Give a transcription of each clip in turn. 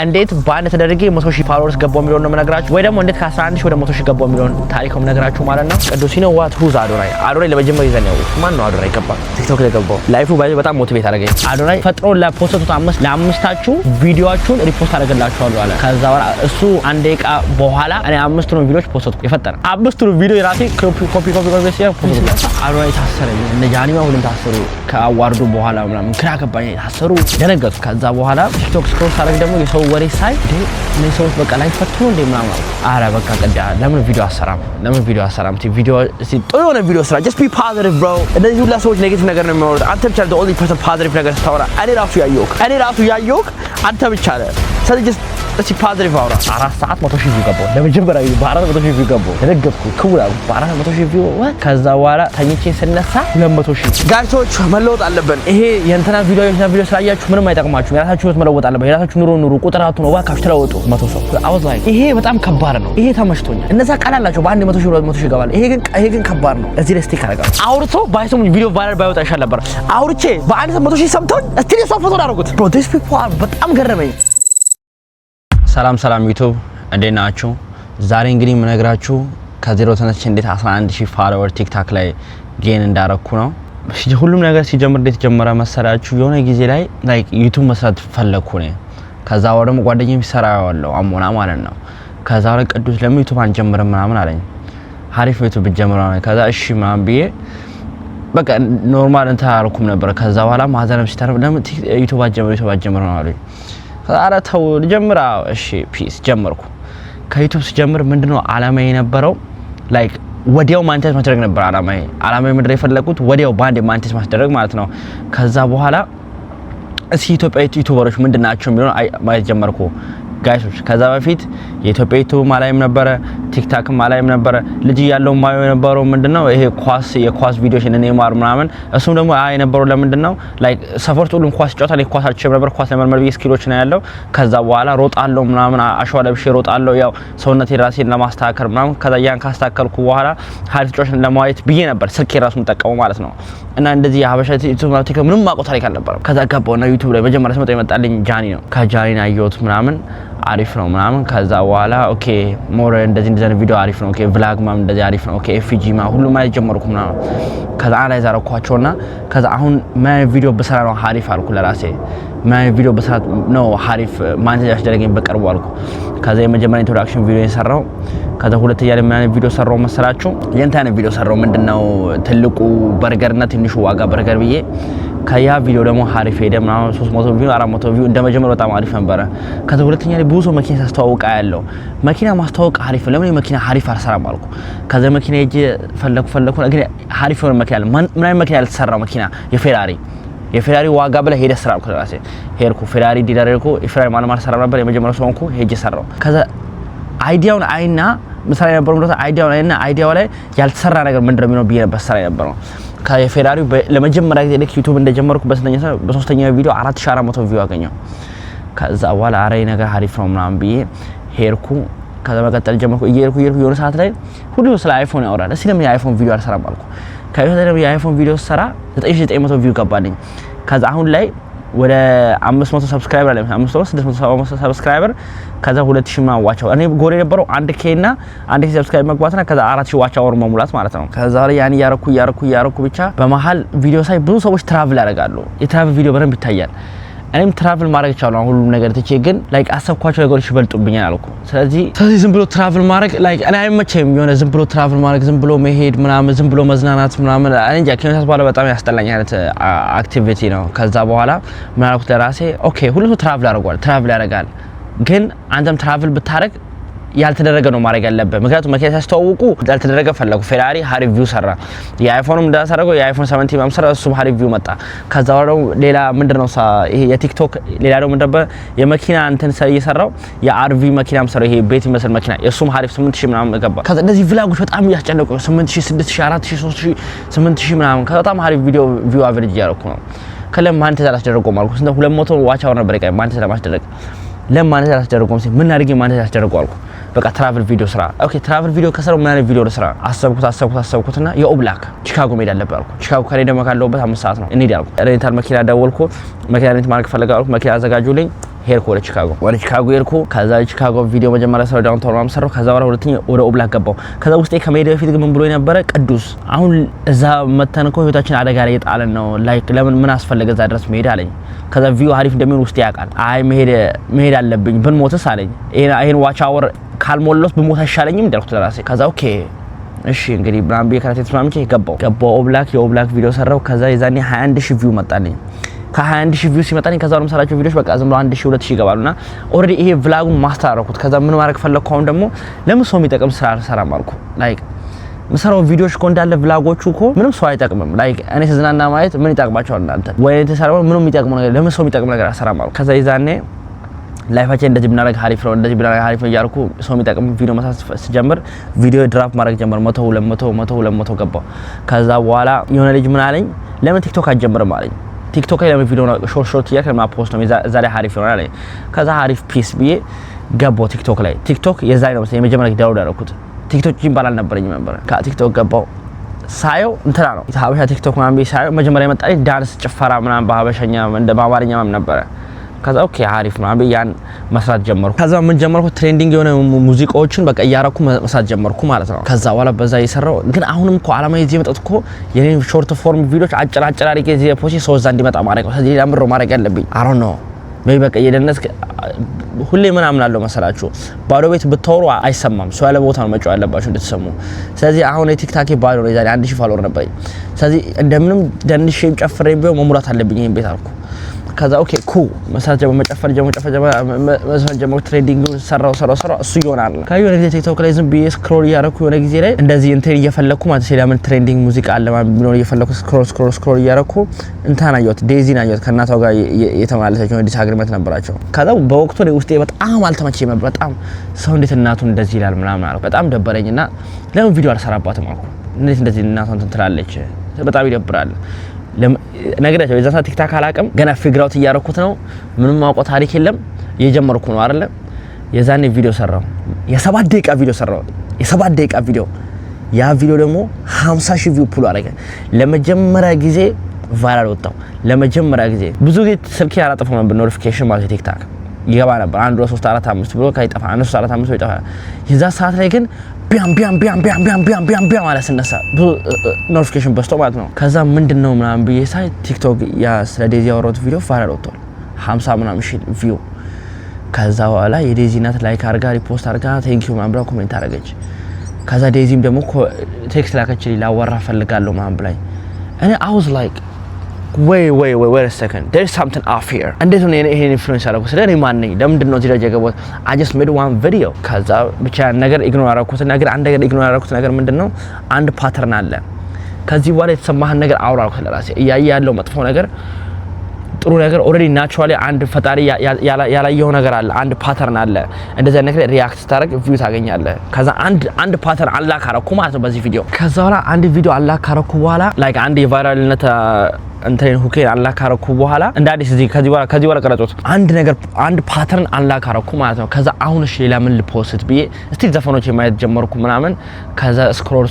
እንዴት ባንድ ተደርጌ 100,000 ፎሎወርስ ገባው የሚለው ነው መነግራችሁ ወይ ደግሞ እንዴት ከ11,000 ወደ 100,000 ገባው የሚለው ታሪክም ነገራችሁ ማለት ነው። ቅዱስ ነው ዋት ሁዝ አዶናይ ለመጀመሪያ ይዘን ነው ማን ነው አዶናይ ገባ ቲክቶክ ላይ ገባው ላይፉ በጣም ሞቲቬት አደረገኝ። አዶናይ ፈጥሮ ለፖስቱት ለአምስታችሁ ቪዲዮአችሁን ሪፖስት አደረገላችኋለሁ አለ። ከዛ በኋላ እሱ አንድ ደቂቃ በኋላ እኔ አምስቱን ቪዲዮዎች ፖስት የፈጠረ አምስቱን ቪዲዮ የራሴ ኮፒ ሲያደርግ ፖስት አዶናይ ታሰረ እነ ጃኒማ ሁሉም ታሰሩ። ከአዋርዱ በኋላ ምናምን ግራ ገባኝ ታሰሩ ደነገጥኩ። ከዛ በኋላ ቲክቶክ ስክሮል ሳደርግ ደግሞ የሰው ወሬ ሳይ ምን ሰዎች በቃ ላይ ፈትኑ እንደ ምናምን አረ በቃ ቀዳ ለምን ቪዲዮ አሰራም ቪዲዮ ጥሩ የሆነ ቪዲዮ ስራ just be positive bro እንደዚህ ሁላ ሰዎች ኔጌቲቭ ነገር ነው የሚያወሩት አንተ ብቻ the only person positive ነገር ስታወራ እኔ ራሱ ያየሁክ አንተ ብቻ ነህ ስለዚህ እስቲ ፓድሪ ቫውራ 4 ሰዓት 100,000 ቪው ገባው ለመጀመሪያ በ400,000 ቪው ገባው ተደገፍኩ ክቡራ በ400,000 ቪው ከዛ በኋላ ተኝቼ ስነሳ 200,000 ጋይሶች መለወጥ አለብን። ይሄ የእንትና ቪዲዮ ስላያችሁ ምንም አይጠቅማችሁም። የራሳችሁ ህይወት መለወጥ አለበት። የራሳችሁ ኑሮ ቁጥራቱ ነው ዋካችሁ ተለወጡ 100 ሰው አውዝ ላይ ይሄ በጣም ከባድ ነው። ይሄ ተመችቶኛል። እነዛ ቀላላችሁ በአንድ 100,000 ይገባል። ይሄ ግን ከባድ ነው። እዚህ ለስቲክ አረጋው አውርቶ ባይሰሙኝ ቪዲዮ ቫይራል ባይወጣ ይሻል ነበር። አውርቼ በአንድ 100,000 ሰምተው እስቲ ለሷ ፎቶ አደረጉት bro this people በጣም ገረመኝ። ሰላም ዩቲዩብ እንዴት ናችሁ? ዛሬ እንግዲህ የምነግራችሁ ከዜሮ ተነስቼ እንዴት 11,000 ፎሎወር ቲክቶክ ላይ ጌን እንዳረኩ ነው። ሁሉም ነገር ሲጀምር እንዴት ጀመረ መሰላችሁ? የሆነ ጊዜ ላይ ላይክ ዩቲዩብ መስራት ፈለኩ ነው። ከዛ ወደም ጓደኛዬ ሲሰራው ያለው አሞና ማለት ነው። ከዛ ወደ ቅዱስ ለምን ዩቲዩብ አንጀምርም ምናምን አለኝ። አሪፍ ዩቲዩብ ብጀምር ነው። ከዛ እሺ ምናምን ብዬ በቃ ኖርማል እንታርኩም ነበር። ከዛ በኋላ ማዘንም ሲተርም ለምን ዩቲዩብ አጀምር ነው አለኝ። አረ ተው ልጀምር እሺ ፒስ ጀመርኩ። ከዩቲዩብ ሲጀምር ምንድነው አላማዬ የነበረው ላይክ ወዲያው ማንቴስ ማድረግ ነበር አላማዬ ምንድነው የፈለኩት ወዲያው ባንዴ ማንቴስ ማድረግ ማለት ነው። ከዛ በኋላ እስኪ ኢትዮጵያ ዩቲዩበሮች ምንድናቸው የሚለው ማየት ጀመርኩ ጋይሶች። ከዛ በፊት የኢትዮጵያ ዩቲዩብ ማላይም ነበር ቲክቶክ ማላይም ነበር ልጅ ያለው ማየው የነበረው ምንድነው ይሄ የኳስ ቪዲዮሽ እነ ኔማር ምናምን እሱም ደግሞ የነበረው ለምንድነው ላይክ ሰፈርት ሁሉም ኳስ ጫወታ ላይ ኳሳቸው ነበር ኳስ ለመልመድ ስኪሎች ነው ያለው። ከዛ በኋላ ሮጣለው ምናምን አሸዋ ለብሼ ሮጣለው ያው ሰውነቴ ራሴን ለማስተካከል ምናምን ከዛ ያን ካስተካከልኩ በኋላ ሀሪፍ ጫወታን ለማየት ብዬ ነበር ስልኬ ራሱን ተጠቀመው ማለት ነው። እና እንደዚህ የሀበሻ ዩቲዩብ ማለት ምንም ማቆ ታሪክ አልነበረም። ከዛ ገባውና ዩቲዩብ ላይ መጀመሪያ ስመጣ የመጣልኝ ጃኒ ነው። ከጃኒ አየሁት ምናምን አሪፍ ነው ምናምን ከዛ በኋላ ኦኬ ሞር እንደዚህ ቪዲዮ አሪፍ ነው ኦኬ ቭሎግ ማም እንደዚህ አሪፍ ነው ኦኬ ኤፍጂ ማ ሁሉ ማለት ጀመርኩ ምናምን ከዛ አናላይዝ አረኳቸውና ከዛ አሁን ማይ ቪዲዮ በሰራ ነው አሪፍ አልኩ ለራሴ ማይ ቪዲዮ በሰራ ነው አሪፍ ማንቴጅ አስደረገኝ በቅርቡ አልኩ። ከዛ የመጀመሪያ ኢንትሮዳክሽን ቪዲዮ የሰራው ከዛ ሁለተኛ ላይ ማይ ቪዲዮ ሰራው መሰላችሁ የእንታነ ቪዲዮ ሰራው ምንድነው ትልቁ በርገርና ትንሹ ዋጋ በርገር ብዬ ከያ ቪዲዮ ደግሞ አሪፍ ሄደ ምናምን 300 ቪው 400 ቪው እንደመጀመሪያው በጣም አሪፍ ነበር። ከዛ ሁለተኛ ላይ ብዙ መኪና ሳስተዋውቃ ያለው መኪና ማስተዋወቅ አሪፍ ለምን መኪና አሪፍ አልሰራም አልኩ። ከዛ መኪና እጄ ፈለኩ ግን አሪፍ የሆነ መኪና ምን አይነት መኪና ያልተሰራ መኪና የፌራሪ ዋጋ ብለ ሄደ ስራ አልኩ ለራሴ ሄርኩ ፌራሪ ዲዳረኩ የፌራሪ ማለማር ሰራ ነበር የመጀመሪያው ሰውንኩ ሄጄ ሰራው። ከዛ አይዲያውን አይና ምሳሌ ነበርኩ አይዲያው ላይ ያልተሰራ ነገር ምንድነው የሚለው ብዬ ነበር ሰራ ነበር ነው። ከፌራሪ ለመጀመሪያ ጊዜ ልክ ዩቲዩብ እንደጀመርኩ በሶስተኛው ቪዲዮ 4400 ቪው አገኘው። ከዛ በኋላ አሬ ነገር አሪፍ ነው ምናምን ብዬ ሄርኩ። ከዛ መቀጠል ጀመርኩ እየሄድኩ የሆነ ሰዓት ላይ ሁሉ ስለ አይፎን ያወራል። እስኪ ለምን የአይፎን ቪዲዮ አልሰራም አልኩ። ከዛ ደግሞ የአይፎን ቪዲዮ ሰራ 9900 ቪው ገባልኝ። ከዛ አሁን ላይ ወደ 500 ሰብስክራይበር አለ 500 ሰብስክራይበር ከዛ 2000 ዋቻው እኔ ጎል የነበረው 1k እና 1k ሰብስክራይብ መግባትና ከዛ 4000 ዋቻው መሙላት ማለት ነው። ከዛ ላይ ያን ያረኩ ብቻ በመሃል ቪዲዮ ሳይ ብዙ ሰዎች ትራቭል ያደርጋሉ። የትራቭል ቪዲዮ በደንብ ይታያል። እኔም ትራቭል ማድረግ ይቻላል ሁሉ ነገር ትቼ ግን ላይክ አሰብኳቸው ነገሮች ይበልጡብኛል አልኩ። ስለዚህ ዝም ብሎ ትራቭል ማድረግ ላይክ እኔ አይመቸኝም። የሆነ ዝም ብሎ ትራቭል ማድረግ ዝም ብሎ መሄድ ምናምን ዝም ብሎ መዝናናት ምናምን እኔ እንጃ ከነሳስ በኋላ በጣም ያስጠላኝ አይነት አክቲቪቲ ነው። ከዛ በኋላ ምን አልኩት ለራሴ ኦኬ ሁሉ ሰው ትራቭል ያደርጋል ግን አንተም ትራቭል ብታረግ ያልተደረገ ነው ማድረግ ያለበት። ምክንያቱም መኪና ሲያስተዋውቁ ያልተደረገ ፈለጉ። ፌራሪ ሃሪ ቪው ሰራ የአይፎንም እንዳሰረገው የአይፎን 17 ማምሰራ እሱ ሃሪ ቪው መጣ። ከዛ ወዲያው ሌላ ምንድነው ይሄ የቲክቶክ ሌላ ደግሞ እንደበ የመኪና እንትን እየሰራው የአርቪ መኪናም ሰራ ይሄ ቤት ይመስል መኪና የሱም ሃሪ 8000 ምናምን ገባ። ከዛ እንደዚህ ቭሎጎች በጣም ያስጨነቁ 8000 6000 4000 3000 8000 ምናምን ከዛ በጣም ሃሪ ቪው አቨሬጅ ያረኩ ነው። ከለም ማንቴዝ አላስደረገው ማለት ነው 200 ዋች አወር ነበር ይቀር ማንቴዝ ለማስደረግ ለማንቴዝ አላስደረገው ምን አድርጌ ማንቴዝ አላስደረገው አልኩ። በቃ ትራቭል ቪዲዮ ስራ ኦኬ ትራቭል ቪዲዮ ከሰራው ምን አይነት ቪዲዮ ስራ አሰብኩትና የኦብላክ ቺካጎ ሜዳ ነበር አልኩ። ቺካጎ ከኔ ደግሞ ካለውበት 5 ሰዓት ነው እንዴ አልኩ። ሬንታል መኪና ደወልኩ። መኪና ሬንት ማድረግ ፈልጋለሁ። መኪና አዘጋጁልኝ ሄድኩ ወደ ቺካጎ ሄድኩ። ከዛ ቺካጎ ቪዲዮ መጀመሪያ ሰራው ዳውንታውን ምናምን ሰራው። ከዛ በኋላ ሁለተኛ ወደ ኦብላክ ገባው። ከዛ ውስጤ ከመሄድ በፊት ግን ምን ብሎ የነበረ ቅዱስ አሁን እዛ መተን እኮ ህይወታችን አደጋ ላይ የጣለን ነው ላይክ ለምን ምን አስፈልገ እዛ ድረስ መሄድ አለኝ። ከዛ ቪው አሪፍ እንደሚሆን ውስጤ ያውቃል። አይ መሄድ አለብኝ ብንሞትስ አለኝ። ይሄን ዋች አወር ካልሞላሁት ብሞት አይሻለኝም እንዳልኩት ለራሴ። ከዛ ኦኬ እሺ እንግዲህ ብራምቢ ከራቴት ማምጪ ገባው ኦብላክ የኦብላክ ቪዲዮ ሰራው። ከዛ የዛኔ 21000 ቪው መጣልኝ። ከ21000 ቪው ሲመጣልኝ ከዛው ለምሳላችሁ ቪዲዮዎች በቃ ዝም ብሎ 1000 2000 ይገባሉና ኦሬዲ ይሄ ቭሎጉን ማስተር አደረኩት። ከዛ ምን ማድረግ ፈለኩ አሁን ደግሞ ለምን ሰው የሚጠቅም ስራ አልሰራም አልኩ። ላይክ ምሰራው ቪዲዮዎች እኮ እንዳለ ቭሎጎቹ እኮ ምንም ሰው አይጠቅምም። ላይክ እኔ ተዝናና ማየት ምን ይጠቅማቸዋል እናንተ? ወይ ተሰራው ምንም የሚጠቅም ነገር ለምን ሰው የሚጠቅም ነገር አልሰራም አልኩ። ከዛ የዛኔ ላይፋችን እንደዚህ ብናረግ ሀሪፍ ነው እንደዚህ ብናረግ ሀሪፍ ነው እያልኩ ሰው የሚጠቅም ቪዲዮ መስራት ስጀምር ቪዲዮ ድራፕ ማድረግ ጀመር 100 200 ገባው። ከዛ በኋላ የሆነ ልጅ ምን አለኝ ለምን ቲክቶክ አትጀምርም አለኝ። ቲክቶክ ላይ ለምን ቪዲዮ ሾርት እያልክ ማፖስት ነው ዛሬ ሀሪፍ ነው አለኝ። ከዛ ሀሪፍ ፒስ ብዬ ገባው ቲክቶክ ላይ። ቲክቶክ የዛሬ ነው መሰለኝ የመጀመሪያ ዳውንሎድ አደረኩት። ቲክቶክ ይባል አልነበረኝ ነበር። ከቲክቶክ ገባው ሳየው እንትና ነው ሀበሻ ቲክቶክ ምናምን ሳየው መጀመሪያ የመጣልኝ ዳንስ ጭፈራ ምናምን በሀበሻኛ እንደ በአማርኛ ምናምን ነበረ። ከዛ ኦኬ አሪፍ ነው አብይ ያን መስራት ጀመርኩ። ከዛ ምን ጀመርኩ ትሬንዲንግ የሆነ ሙዚቃዎችን በቃ ያራኩ መስራት ጀመርኩ ማለት ነው። ከዛ በኋላ በዛ እየሰራው ግን አሁንም እኮ አላማ ይዤ መጣት እኮ የኔ ሾርት ፎርም ቪዲዮዎች አጭር አድርጌ እዚህ ፖስት ሰው እዛ እንዲመጣ ማድረግ ነው። ስለዚህ ለምሮ ማድረግ ያለብኝ አሮ ነው ወይ በቃ የደነስ ሁሌ ምን አምናለሁ መሰላችሁ ባዶ ቤት ብትወሩ አይሰማም። ሰው ያለ ቦታ ነው መጫወት ያለባችሁ እንድትሰሙ። ስለዚህ አሁን የቲክታክ ባዶ ነው ዛሬ 1000 ፎሎወር ነበረኝ። ስለዚህ እንደምንም ደንሼም ጨፍሬ ቢሆን መሙላት አለብኝ ይሄን ቤት አልኩ። ከዛ ኦኬ ኩል መሳጅ መጨፈር ጀመርኩ። ትሬዲንግ ሰራው እሱ ይሆናል። ከየሆነ ጊዜ ቲክቶክ ላይ ዝም ብዬ ስክሮል እያደረኩ የሆነ ጊዜ ላይ እንደዚህ እንትን እየፈለኩ ማለት ለምን ትሬንዲንግ ሙዚቃ አለ ማለት ቢኖር እየፈለኩ ስክሮል እያደረኩ እንትን አየሁት ዴዚን አየሁት ከእናቷ ጋር የተማለሰች ነው ዲስአግሪመንት ነበራቸው። ከዛ በወቅቱ ላይ ውስጤ በጣም አልተመቸኝም ነበር። በጣም ሰው እንዴት እናቱን እንደዚህ ይላል ምናምን አልኩ። በጣም ደበረኝና ለምን ቪዲዮ አልሰራባትም አልኩ። እንዴት እንደዚህ እናቷን እንትን ትላለች በጣም ይደብራል ነገራቸው። የዛ ሰዓት ቲክታክ አላቀም ገና ፊግር አውት እያረኩት ነው። ምንም ማውቀው ታሪክ የለም እየጀመርኩ ነው አይደለ። የዛኔ ቪዲዮ ሰራው የ7 ደቂቃ ቪዲዮ ሰራው የ7 ደቂቃ ቪዲዮ። ያ ቪዲዮ ደግሞ 50000 ቪው ፑል አረገ። ለመጀመሪያ ጊዜ ቫይራል ወጣው። ለመጀመሪያ ጊዜ ብዙ ጊዜ ስልኬ አላጠፋም ነበር ኖቲፊኬሽን ማለት ቲክታክ ይገባ ነበር 1 2 3 4 5 ብሎ ካይጠፋ 1 2 4 5 ይጠፋ። የዛ ሰዓት ላይ ግን ቢያም ማለት ስነሳ ኖቲፊኬሽን በስቶ ማለት ነው። ከዛ ምንድነው ምናምን ብዬ ሳይ ቲክቶክ ያ ስለ ዴዚ ያወራሁት ቪዲዮ ቫይራል ወጥቷል 50 ምናምን ሺህ ቪው። ከዛ በኋላ የዴዚ እናት ላይክ አርጋ ሪፖስት አርጋ ቴንኪው ምናምን ብላ ኮሜንት አረገች። ከዛ ዴዚም ደግሞ ቴክስት ላከችልኝ ላወራ ፈልጋለሁ ምናምን ብላኝ እኔ I was like wait a second there's something off here። እንዴት ነው ይሄን ኢንፍሉዌንስ አደረኩት? ስለኔ ማን ነኝ? ለምንድን ነው እዚህ ደረጃ የገባሁት? I just made one video። ከዛ ብቻ ነገር ኢግኖር አደረኩት። ነገር አንድ ነገር ኢግኖር አደረኩት። ነገር ምንድነው አንድ ፓተርን አለ። ከዚህ በኋላ የተሰማህን ነገር አውራ አልኩት ለራሴ። እያየ ያለው መጥፎ ነገር ጥሩ ነገር ኦሬዲ ናቹራሊ አንድ ፈጣሪ ያላየው ነገር አለ። አንድ ፓተርን አለ። እንደዛ ነገር ሪአክት ታረግ ቪው ታገኛለህ። ከዛ አንድ ፓተርን አላክ አረኩ ማለት ነው በዚህ ቪዲዮ። ከዛ በኋላ አንድ ቪዲዮ አላክ አረኩ በኋላ ላይክ አንድ የቫይራልነት እንትን ሁኬን አላክ አረኩ በኋላ እንደ አዲስ እዚህ ከዚህ በኋላ ቀረጾት አንድ ነገር አንድ ፓተርን አላክ አረኩ ማለት ነው። ከዛ አሁን እሺ ለምን ልፖስት ብዬ እስቲ ዘፈኖች የማየት ጀመርኩ ምናምን። ከዛ ስክሮል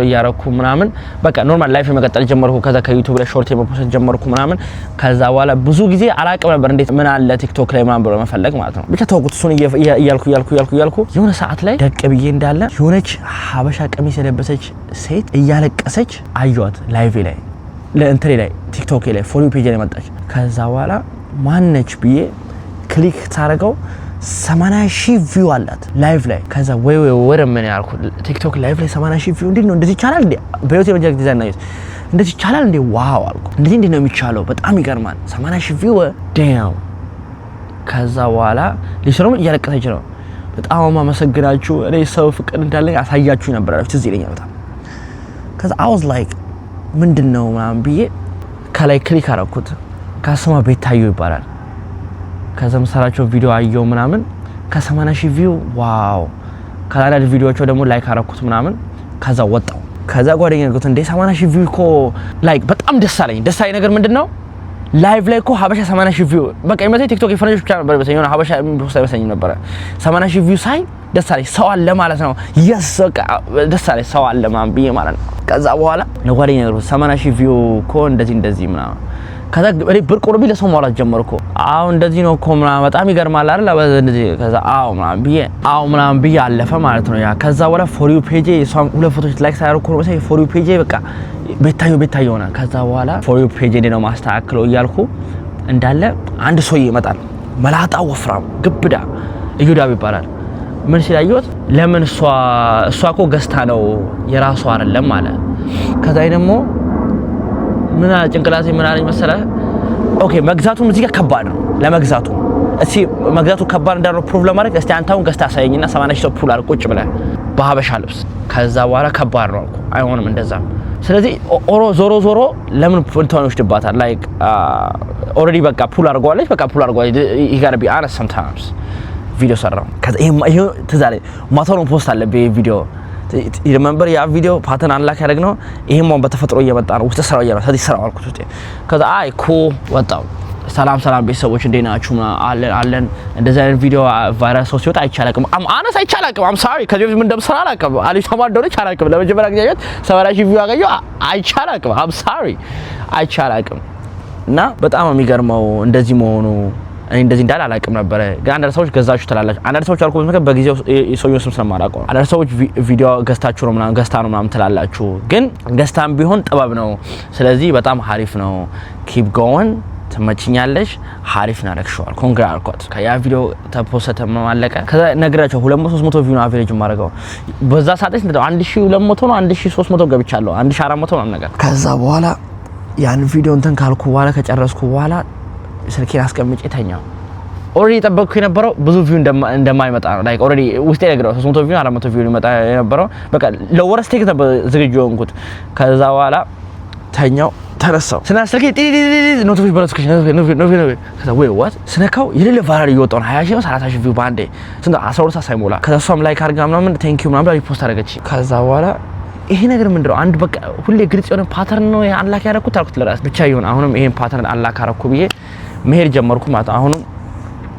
እያረኩ ምናምን በቃ ኖርማል ላይፍ የመቀጠል ጀመርኩ። ከዛ ከዩቲዩብ ላይ ሾርት የመፖስት ጀመርኩ ምናምን። ከዛ በኋላ ብዙ ጊዜ አላቅም ነበር እንዴት ምን አለ ቲክቶክ ላይ ምናምን ብሎ መፈለግ ማለት ነው። ብቻ ተውኩት እሱን እያልኩ የሆነ ሰዓት ላይ ደቅ ብዬ እንዳለ የሆነች ሀበሻ ቀሚስ የለበሰች ሴት እያለቀሰች አየኋት ላይቭ ላይ ለእንትሪ ላይ ቲክቶክ ላይ ፎሎ ፔጅ ላይ መጣች። ከዛ በኋላ ማነች ብዬ ክሊክ ታረጋው 80000 ቪው አላት ላይቭ ላይ። ከዛ ወይ ወደ ምን ያልኩ ቲክቶክ ላይቭ ላይ 80000 ቪው እንዴት ነው እንደዚህ ይቻላል እንዴ? በህይወቴ መጀመሪያ ዲዛይን ነው እንደዚህ ይቻላል እንዴ? ዋው አልኩ። እንዴት ነው የሚቻለው? በጣም ይገርማል 80000 ቪው ዳም። ከዛ በኋላ ሊሰሩም እያለቀሰች ነው። በጣም ማመሰግናችሁ እኔ ሰው ፍቅር እንዳለኝ አሳያችሁ ነበር አለች። ትዝ ይለኛል በጣም። ከዛ I was like ምንድነው ምናምን ብዬ ከላይ ክሊክ አረኩት። ካስማ ቤታዩ ይባላል። ከዛ መሰራቸው ቪዲዮ አየው ምናምን ከ80000 ቪው ዋው። ከላላድ ቪዲዮዎቹ ደግሞ ላይክ አረኩት ምናምን። ከዛ ወጣው። ከዛ ጓደኛዬ ነው እንደ 80000 ቪው እኮ ላይክ በጣም ደስ አለኝ ነገር ምንድነው ላይቭ ላይ እኮ ሀበሻ 80000 ቪው በቃ የመጣ ቲክቶክ የፈረንጆች ብቻ ነበር በሰኞ ሀበሻ ፖስት አይመስለኝም ነበር። 80000 ቪው ሳይ ደስ አለኝ። ሰው አለ ማለት ነው። yes በቃ ደስ አለኝ ሰው አለ ማለት ብዬ ማለት ነው። ከዛ በኋላ ለጓደኛዬ ነው 80000 ቪው እኮ እንደዚህ ምናምን ከዛ እኔ ብርቅ ሆኖብኝ ለሰው ማውራት ጀመርኩ። አዎ እንደዚህ ነው እኮ ምናምን በጣም ይገርማል አይደል እንደዚህ። ከዛ አዎ ምናምን ብዬ አለፈ ማለት ነው። ያ ከዛ በኋላ ፎር ዩ ፔጅ እሷም ሁለት ፎቶች ላይክ ሳያደርጉ ነው መሰለኝ ፎር ዩ ፔጅ በቃ ቤታዮ ሆነ። ከዛ በኋላ ፎር ዩ ፔጅ ነው ማስተካከለው እያልኩ እንዳለ አንድ ሰውዬ ይመጣል። መላጣ ወፍራም ግብዳ እዩዳብ ይባላል። ምን ሲላየውት ለምን እሷ እኮ ገዝታ ነው የራሷ አይደለም ማለት። ከዛ ደግሞ ምን ጭንቅላቴ ምን አለኝ መሰለህ ኦኬ መግዛቱም እዚህ ጋር ከባድ ነው ለመግዛቱ እሺ መግዛቱ ከባድ እንዳለው ፕሩቭ ለማድረግ እስቲ አንተውን ገዝታ አሳየኝና 80 ሺህ ፑል አድርግ ቁጭ ብለህ በሀበሻ ልብስ። ከዛ በኋላ ከባድ ነው አልኩ አይሆንም እንደዛ። ስለዚህ ዞሮ ለምን እንትን ወስድባታል ላይክ ኦሬዲ በቃ ፑል አድርጓለች በቃ ፑል አድርጓለች you gotta be honest sometimes ቪዲዮ ሰራው። ከዛ ይሄ ትዛለ ማታውን ፖስት አለብኝ ቪዲዮ ይረመምበር ያ ቪዲዮ ፓተርን አንላክ ያደረግነው ይሄም በተፈጥሮ እየመጣ ነው ውስጥ ስራው እያለ ስለዚህ ስራው አልኩት ውስጥ። ከዛ አይ ወጣው ሰላም ቤተሰቦች እንዴት ናችሁ አለን እንደዚህ አይነት ቪዲዮ ቫይራል ሰው ሲወጣ አይቻላቅም አነስ አይቻላቅም I'm sorry ከዚህ ምን እንደምሰራ አላቅም አሊ ተማደረ አይቻላቅም ለመጀመሪያ ጊዜ ያየት 70 ሺህ ቪው አገኘው አይቻላቅም I'm sorry አይቻላቅም። እና በጣም የሚገርመው እንደዚህ መሆኑ እኔ እንደዚህ እንዳል አላቅም ነበር። ግን አንዳንድ ሰዎች ገዛችሁ ትላላችሁ አንዳንድ ሰዎች አልኩት ማለት በጊዜው የሰውየው ስም ስለማላውቀው አንዳንድ ሰዎች ቪዲዮ ገዝታችሁ ነው ምናምን ገዝታ ነው ምናምን ትላላችሁ። ግን ገዝታም ቢሆን ጥበብ ነው። ስለዚህ በጣም ሀሪፍ ነው keep going ትመችኛለሽ ሀሪፍ ናረክሽዋል ኮንግራ አልኳት። ከያ ቪዲዮ ተፖስተ ማለቀ ከዛ ነግራቸው 200 300 ቪው ነው አቨሬጅ ማረጋው በዛ ሰዓት እንደው 1200 ነው 1300 ገብቻለሁ 1400 ነው ነገር። ከዛ በኋላ ያን ቪዲዮ እንትን ካልኩ በኋላ ከጨረስኩ በኋላ ስልኬን አስቀምጬ ተኛው። ኦሬዲ ተጠበቅኩ የነበረው ብዙ ቪው እንደማይመጣ ነው ላይክ ኦሬዲ ውስጤ ነግረው 300 ቪው 400 ቪው ይመጣ የነበረው በቃ ለወረስ ቴክ ዝግጁ ሆንኩት። ከዛ በኋላ ተኛው ተነሳው ስና ስልኬ ኖቲፊኬሽን በኖቲፊኬሽን ከዛ ወይ ዋት ስነካው የሌለ ቫይራል እየወጣው 20 ሺህ 30 ሺህ ቪው ባንዴ ስንት 12 ሰዓት ሳይሞላ ከዛ እሷም ላይክ አድርጋ ምናምን ቴንክ ዩ ምናምን ሪፖስት አደረገች። ከዛ በኋላ ይሄ ነገር ምንድነው አንድ በቃ ሁሌ ግልጽ የሆነ ፓተርን ነው አንላክ ያደረኩት አልኩት ለራስ ብቻ ይሁን አሁንም ይሄን ፓተርን አንላክ አደረኩ ብዬ መሄድ ጀመርኩ ማለት አሁንም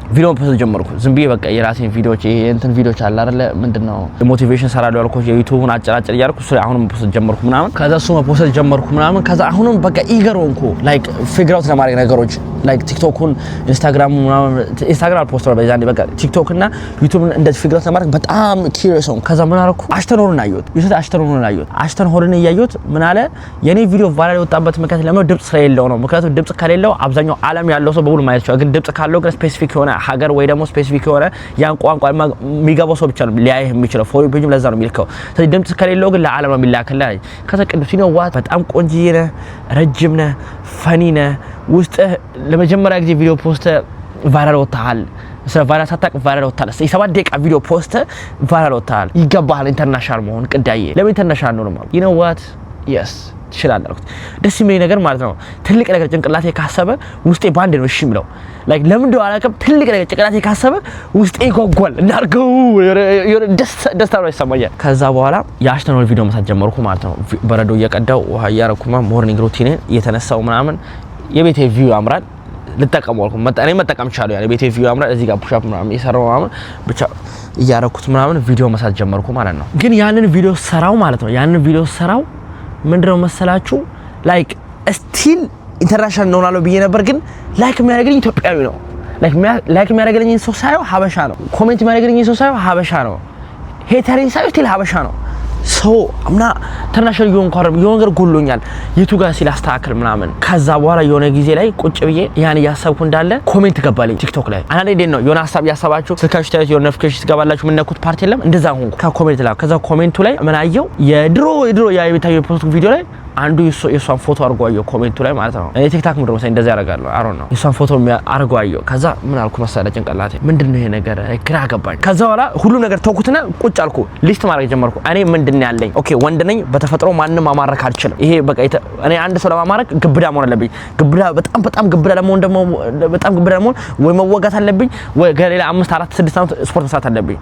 ቪዲዮ ፖስት ጀመርኩ ዝም ብዬ በቃ የራሴን ቪዲዮዎች ይሄ እንትን ቪዲዮዎች አለ አይደለ ምንድነው ሞቲቬሽን ሰራለው ያልኩት የዩቲዩብን አጨራጨር ያርኩ አሁንም ፖስት ጀመርኩ ምናምን ከዛ እሱማ ፖስት ጀመርኩ ምናምን ከዛ አሁንም በቃ ኢገር ሆንኩ ላይክ ፊግር አውት ለማድረግ ነገሮች ላይክ ቲክቶክን ኢንስታግራም ምናምን ኢንስታግራም ፖስት ነው በዛንዴ በቃ ቲክቶክ እና ዩቲዩብን እንደዚህ ፊግር አውት ለማድረግ በጣም ኪሪየስ ሆንኩ። ከዛ ምን አደረኩ አሽተንሆርን አየሁት ዩቲዩብ አሽተንሆርን ያየሁት ምን አለ የኔ ቪዲዮ ቫይራል የወጣበት ምክንያት ለምን ድምጽ ስለሌለው ነው። ምክንያቱም ድምጽ ከሌለው አብዛኛው ዓለም ያለው ሰው በሙሉ ማየት ይችላል። ግን ድምጽ ካለው ግን ስፔሲፊክ የሆነ ሀገር ወይ ደግሞ ስፔሲፊክ የሆነ ያን ቋንቋ የሚገባው ሰው ብቻ ነው ሊያይ የሚችለው ፎር ፔጅም ለዛ ነው የሚልከው። ስለዚህ ድምጽ ከሌለው ግን ለዓለም ነው የሚላክልህ። ከዛ ቅዱስ ነው ዋት በጣም ቆንጆዬ ነህ ረጅም ነህ ፈኒ ነህ ውስጥ ለመጀመሪያ ጊዜ ቪዲዮ ፖስት ቫይራል ወጣሃል ስለ ቫይራል ሳታቅ ቫይራል ወጣሃል 7 ደቂቃ ቪዲዮ ፖስት ቫይራል ወጣሃል ይገባሃል ኢንተርናሽናል መሆን ቅዳዬ ለምን ኢንተርናሽናል ነው ማለት you know what yes ትችላለህ አልኩት። ደስ የሚለኝ ነገር ማለት ነው ትልቅ ነገር ጭንቅላቴ ካሰበ ውስጤ ባንድ ነው እሺ የሚለው ላይክ ለምን እንደው አላውቅም ትልቅ ነገር ጭንቅላቴ ካሰበ ውስጤ ይጓጓል እናርገው ደስታ ነው ይሰማኛል። ከዛ በኋላ የአሽተንሆል ቪዲዮ መስራት ጀመርኩ ማለት ነው በረዶ እየቀዳው ውሃ እያረኩማ ሞርኒንግ ሩቲኔን እየተነሳው ምናምን የቤቴ ቪው ያምራል ልጠቀመው አልኩ እኔ መጠቀም ቻለው ያለ ቤቴ ቪው ያምራል እዚህ ጋር ፑሽ አፕ ምናምን እየሰራው ምናምን ብቻ እያረኩት ምናምን ቪዲዮ መስራት ጀመርኩ ማለት ነው። ግን ያንን ቪዲዮ ሰራው ማለት ነው ያንን ቪዲዮ ሰራው ምንድነው መሰላችሁ ላይክ ስቲል ኢንተርናሽናል ነው አለው ብዬ ነበር። ግን ላይክ የሚያደርግልኝ ኢትዮጵያዊ ነው ላይክ የሚያደርግልኝ ሰው ሳይው ሀበሻ ነው ኮሜንት የሚያደርግልኝ ሰው ሳይው ሀበሻ ነው ሄተሪን ሳይው ስቲል ሀበሻ ነው ሰው አምና ኢንተርናሽናል የሆነ ነገር ጎሎኛል የቱ ጋር ሲላስተካከል ምናምን። ከዛ በኋላ የሆነ ጊዜ ላይ ቁጭ ብዬ ያን ያሳብኩ እንዳለ ኮሜንት ገባልኝ ቲክቶክ ላይ አንዴ እንዴት ነው የሆነ ሀሳብ ያሳባችሁ ስልካችሁ ታዩት የሆነ ኖቲፊኬሽን ትገባላችሁ ምን ነኩት ፓርቲ የለም እንደዛ ሆንኩ ከኮሜንት ላይ። ከዛ ኮሜንቱ ላይ ምን አየው የድሮ ያ የቤታዮ ፖስት ቪዲዮ ላይ አንዱ የሷን ፎቶ አርጎ አየው ኮሜንቱ ላይ ማለት ነው። እኔ ቲክታክ ምድር መሰለኝ እንደዛ ያደርጋሉ አሮ ነው የሷን ፎቶ አርጎ አየው። ከዛ ምን አልኩ መሰለ ጭንቅላቴ ምንድነው ይሄ ነገር ግራ ገባኝ። ከዛ በኋላ ሁሉ ነገር ተውኩትና ቁጭ አልኩ ሊስት ማድረግ ጀመርኩ እኔ ምንድነው ያለኝ ኦኬ ወንድ ነኝ በተፈጥሮ ማንንም ማማረክ አልችልም። ይሄ በቃ እኔ አንድ ሰው ለማማረክ ግብዳ መሆን አለብኝ ግብዳ በጣም ግብዳ ለመሆን ደግሞ በጣም ግብዳ ለመሆን ወይ መወጋት አለብኝ ወይ ገሌላ 5 4 6 ዓመት ስፖርት መስራት አለብኝ።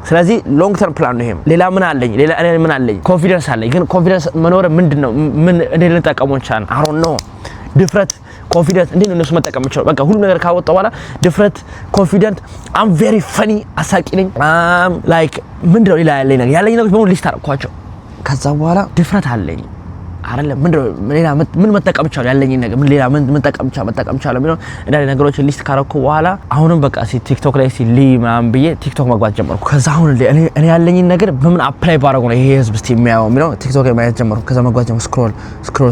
ስለዚህ ሎንግ ተርም ፕላን ነው ይሄም። ሌላ ምን አለኝ እኔ ምን አለኝ ኮንፊደንስ አለኝ። ግን ኮንፊደንስ መኖር ምንድነው ምን እንዴት ልንጠቀመው እንችላለን አይ ዶንት ኖ ድፍረት ኮንፊደንስ እንዴት ነው እነሱ መጠቀም ይችላል። በቃ ሁሉ ነገር ካወጣው በኋላ ድፍረት ኮንፊደንት አም ቬሪ ፈኒ አሳቂ ነኝ ላይክ ምንድነው ያለኝ ነገር በሙሉ ሊስት አደረኳቸው። ከዛ በኋላ ድፍረት አለኝ አይደለም ሌላ ምን መጠቀም ይችላል ያለኝ ነገር ምን ሌላ ምን መጠቀም ይችላል የሚለው እንዳለ ነገሮች ሊስት ካረኩ በኋላ አሁንም በቃ ቲክቶክ ላይ ምናምን ብዬ ቲክቶክ መግባት ጀመርኩ። ከዛ አሁን እኔ ያለኝ ነገር በምን አፕላይ ባረጉ ነው ይሄ ህዝብ እስቲ የሚያየው የሚለው ቲክቶክ ላይ ማየት ጀመርኩ። ከዛ መግባት ጀመርኩ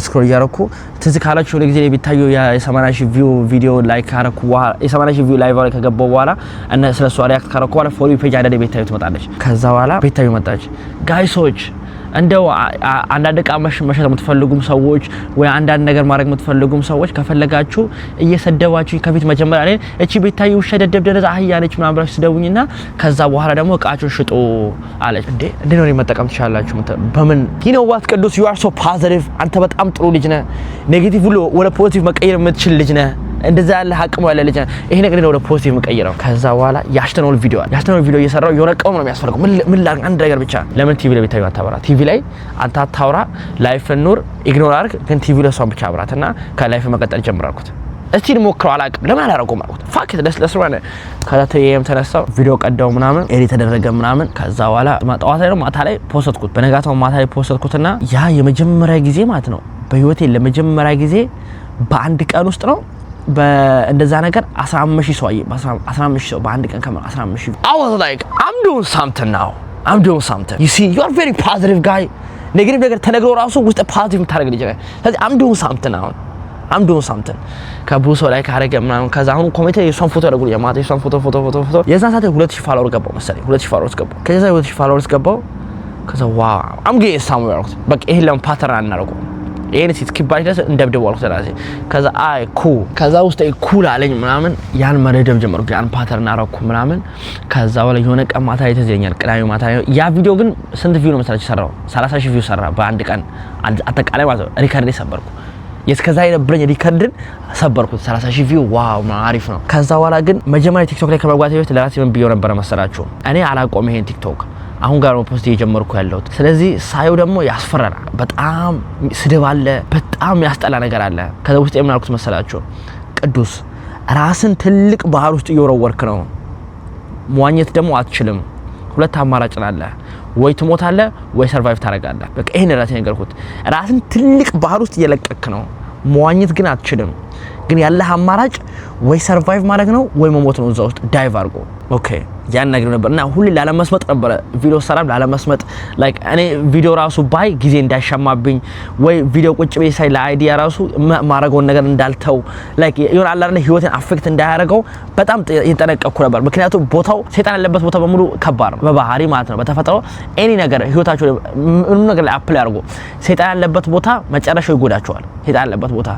ስክሮል እያረኩ ትዝ ካላችሁ ለጊዜ ላይ ቢታየው የ80,000 ቪው ቪዲዮ ላይክ ካረኩ በኋላ የ80,000 ቪው ላይቭ ላይ ከገባው በኋላ እና ስለሷ ሪአክት ካረኩ በኋላ ፎሎ ፔጅ አይደለ ቤታዩ ትመጣለች። ከዛ በኋላ ቤታዩ መጣች። ጋይሶች እንደው አንዳንድ ዕቃ መሸጥ የምትፈልጉም ሰዎች ወይ አንዳንድ ነገር ማድረግ የምትፈልጉም ሰዎች ከፈለጋችሁ እየሰደባችሁ ከፊት መጀመሪያ ላይ እቺ ቤታዩ ሸደደብ ደረዛ አህያለች ምናምን ብላችሁ ስደቡኝና ከዛ በኋላ ደግሞ ዕቃችሁን ሽጡ አለች። እንዴ ነው መጠቀም ትችላላችሁ በምን you know what ቅዱስ you are so positive አንተ በጣም ጥሩ ልጅ ነህ ኔጌቲቭ ሁሉ ወደ ፖዚቲቭ መቀየር የምትችል ልጅ ነህ እንደዛ ያለ አቅሙ ያለ ልጅ ይሄ ነገር ነው ወደ ፖዚቲቭ መቀየረው። ከዛ በኋላ ያሽተነው ቪዲዮ እየሰራው የሆነ ቀም ነው የሚያስፈልገው ምን ላድርግ አንድ ነገር ብቻ ለምን ቲቪ ላይ ቤታዩ አታወራ ቲቪ ላይ አንተ አታውራ ላይፍ ኑር ኢግኖር አድርግ ግን ቲቪ ላይ እሷን ብቻ አብራትና ከላይፍ መቀጠል ጀምራልኩት። እስቲ ልሞክረው አላውቅም ለምን አላረገው ማለት ፋክ ለስ ማለት ከዛ ተየም ተነሳው ቪዲዮ ቀዳው ምናምን ኤዲት ተደረገ ምናምን ከዛ በኋላ ማጣዋታ ነው ማታ ላይ ፖስትኩት በነጋታው ማታ ላይ ፖስትኩትና ያ የመጀመሪያ ጊዜ ማለት ነው በህይወቴ ለመጀመሪያ ጊዜ በአንድ ቀን ውስጥ ነው በእንደዛ ነገር 15,000 ሰው 15,000 ሰው በአንድ ቀን ከመ 15,000 I was like I'm doing something now you see you are very positive guy ኔጌቲቭ ነገር ተነግሮ ራሱ ውስጥ ፖዚቲቭ ታረግ ልጅ ነህ ስለዚህ I'm doing something ከብዙ ሰው ላይ ካረገ ምናምን ከዛ አሁን ኮሜንት የሷን ፎቶ ያደርጉ የማታ የሷን ፎቶ የዛን ሰዓት 2,000 ፎሎወር ገባው መሰለኝ 2,000 ፎሎወርስ ገባው ከዛ 2,000 ፎሎወርስ ገባው ከዛ ዋው I'm getting somewhere በቃ ይሄ ለምን ፓተርን አናረገው ይሄን ሲስኪባይ ደስ እንደብደው አልኩት ራሴ ከዛ ከዛ ውስጥ ኩል አለኝ ምናምን ያን መረደብ ጀመርኩ ያን ፓተርን አረኩ ምናምን ከዛ በኋላ የሆነ ቀን ማታ የተዘኛል ቅዳሜ ማታ ያ ቪዲዮ ግን ስንት ቪው ነው መሰላችሁ ሰራው 30,000 ቪው ሰራ በአንድ ቀን አጠቃላይ ማለት ነው ሪከርድ ሰበርኩ የስከዛ የነበረኝ ሪከርድን ሰበርኩት 30,000 ቪው ዋው አሪፍ ነው። ከዛ በኋላ ግን መጀመሪያ ቲክቶክ ላይ ከመግባቴ በፊት ለራሴ ምን ቢዮ ነበር መሰላችሁ እኔ አላቆም ይሄን ቲክቶክ አሁን ጋር ነው ፖስት እየጀመርኩ ያለሁት ስለዚህ ሳይው ደግሞ ያስፈራል በጣም ስድብ አለ በጣም ያስጠላ ነገር አለ ከዛ ውስጥ የምናልኩት መሰላችሁ ቅዱስ ራስን ትልቅ ባህር ውስጥ እየወረወርክ ነው መዋኘት ደግሞ አትችልም ሁለት አማራጭ አለ ወይ ትሞታለህ ወይ ሰርቫይቭ ታረጋለህ በቃ ይሄን ራሴ ነገርኩት ራስን ትልቅ ባህር ውስጥ እየለቀቅክ ነው መዋኘት ግን አትችልም ግን ያለህ አማራጭ ወይ ሰርቫይቭ ማድረግ ነው ወይ መሞት ነው እዛ ውስጥ ዳይቭ አድርጎ ኦኬ ያን ነገር ነበርና ሁሉ ላለመስመጥ ነበር ቪዲዮ ሰራም ላለመስመጥ ላይክ እኔ ቪዲዮ ራሱ ባይ ጊዜ እንዳይሻማብኝ ወይ ቪዲዮ ቁጭ በይ ሳይ ለአይዲያ ራሱ ማረገው ነገር እንዳልተው ላይክ ይሁን አላርነ ህይወትን አፌክት እንዳያረገው በጣም ይተነቀኩ ነበር ምክንያቱም ቦታው ሰይጣን ያለበት ቦታ በሙሉ ከባድ ነው በባህሪ ማለት ነው በተፈጥሮ ኤኒ ነገር ህይወታችሁ ምንም ነገር ላይ አፕላይ አድርጎ ሰይጣን ያለበት ቦታ መጨረሻው ይጎዳቸዋል ሰይጣን ያለበት ቦታ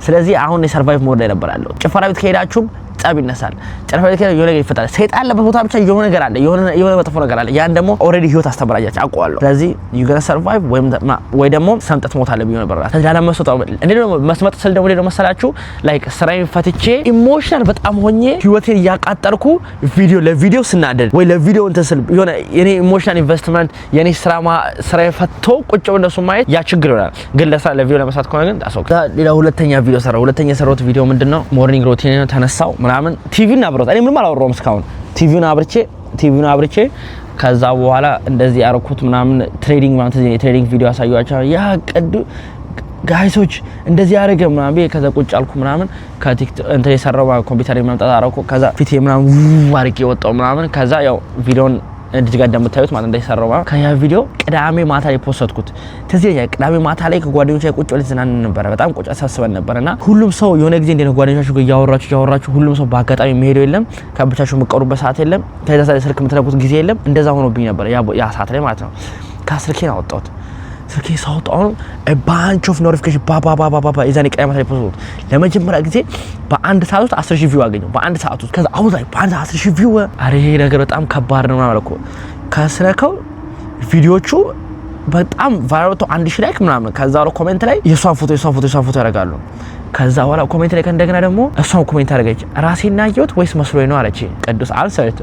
ስለዚህ አሁን የሰርቫይቭ ሞድ ላይ ነበር ያለው ጭፈራ ቤት ከሄዳችሁ ጸብ ይነሳል ጨረፈ ከሆነ የሆነ ነገር ይፈጠራል ሰይጣን ያለበት ቦታ ብቻ የሆነ ነገር አለ የሆነ መጥፎ ነገር አለ ያን ደግሞ ኦሬዲ ህይወት አስተባራጃች አውቀዋለሁ ስለዚህ you gonna survive ወይ ደግሞ ሰምጠት ሞታለህ ቢሆን ነበር ስለዚህ ላለመስጠው እንዴ ደግሞ መስመጥ ስል ደግሞ ነው መሰላችሁ ላይክ ስራዬን ፈትቼ ኢሞሽናል በጣም ሆኜ ህይወቴን ያቃጠርኩ ለቪዲዮ ስናደድ ወይ ለቪዲዮ እንተስል የሆነ የኔ ኢሞሽናል ኢንቨስትመንት የኔ ስራዬን ፈትቶ ቁጭ ብሎ እንደሱ ማየት ያ ችግር ይሆናል ግን ለቪዲዮ ለመስራት ከሆነ ግን ታሶክ ሌላ ሁለተኛ የሰራሁት ቪዲዮ ምንድነው ሞርኒንግ ሩቲን ተነሳው ምናምን ቲቪና አብሮት እኔ ምንም አላወራውም እስካሁን ቲቪውን አብርቼ ከዛ በኋላ እንደዚህ ያረኩት ምናምን ትሬዲንግ ማለት የትሬዲንግ ቪዲዮ አሳየዋቸው ያ ጋይሶች እንደዚህ ያረገ ምናምን ከዛ ቁጭ አልኩ ምናምን ከቲክቶክ እንተ የሰራው ኮምፒውተር ማምጣት አረኩ ከዛ ፊቴ ምናምን አርቄ ወጣው ምናምን ከዛ ያው ቪዲዮን እንዲህ ጋር እንደምታዩት ማለት እንደሰራው ከያ ቪዲዮ ቅዳሜ ማታ ላይ ፖስትኩት ተዚያ ቅዳሜ ማታ ላይ ከጓደኞቼ ቁጭ ብለን ዝናን ነበር በጣም ቁጭ አሳስበን ነበርና ሁሉም ሰው የሆነ ጊዜ እንደነ ጓደኞቻችሁ ያወራችሁ ሁሉም ሰው በአጋጣሚ የሚሄደው የለም ከብቻችሁ መቀሩበት ሰዓት የለም ከዛ ስልክ የምትነኩት ጊዜ የለም እንደዛ ሆኖብኝ ነበር ያ ሰዓት ላይ ማለት ነው ከስልኬን አወጣሁት ስልኬ ሳውጣው ባንች ኦፍ ኖቲፊኬሽን ባባ የዛኔ ቅዳሜ ማታ ላይ ፖስት ለመጀመሪያ ጊዜ በአንድ ሰዓት ውስጥ 10,000 ቪው አገኘው በአንድ ሰዓት ውስጥ ከዛ አሁን ላይ በአንድ 10,000 ቪው አሬ ነገር በጣም ከባድ ነው ማለት ነው ከስለከው ቪዲዮቹ በጣም ቫይራል 1,000 ላይክ ምናምን ከዛ ወረ ኮሜንት ላይ የሷን ፎቶ ያደርጋሉ ከዛ በኋላ ኮሜንት ላይ እንደገና ደግሞ እሷን ኮሜንት አደረገች ራሴና ያየሁት ወይስ መስሎኝ ነው አለች ቅዱስ አንሰርት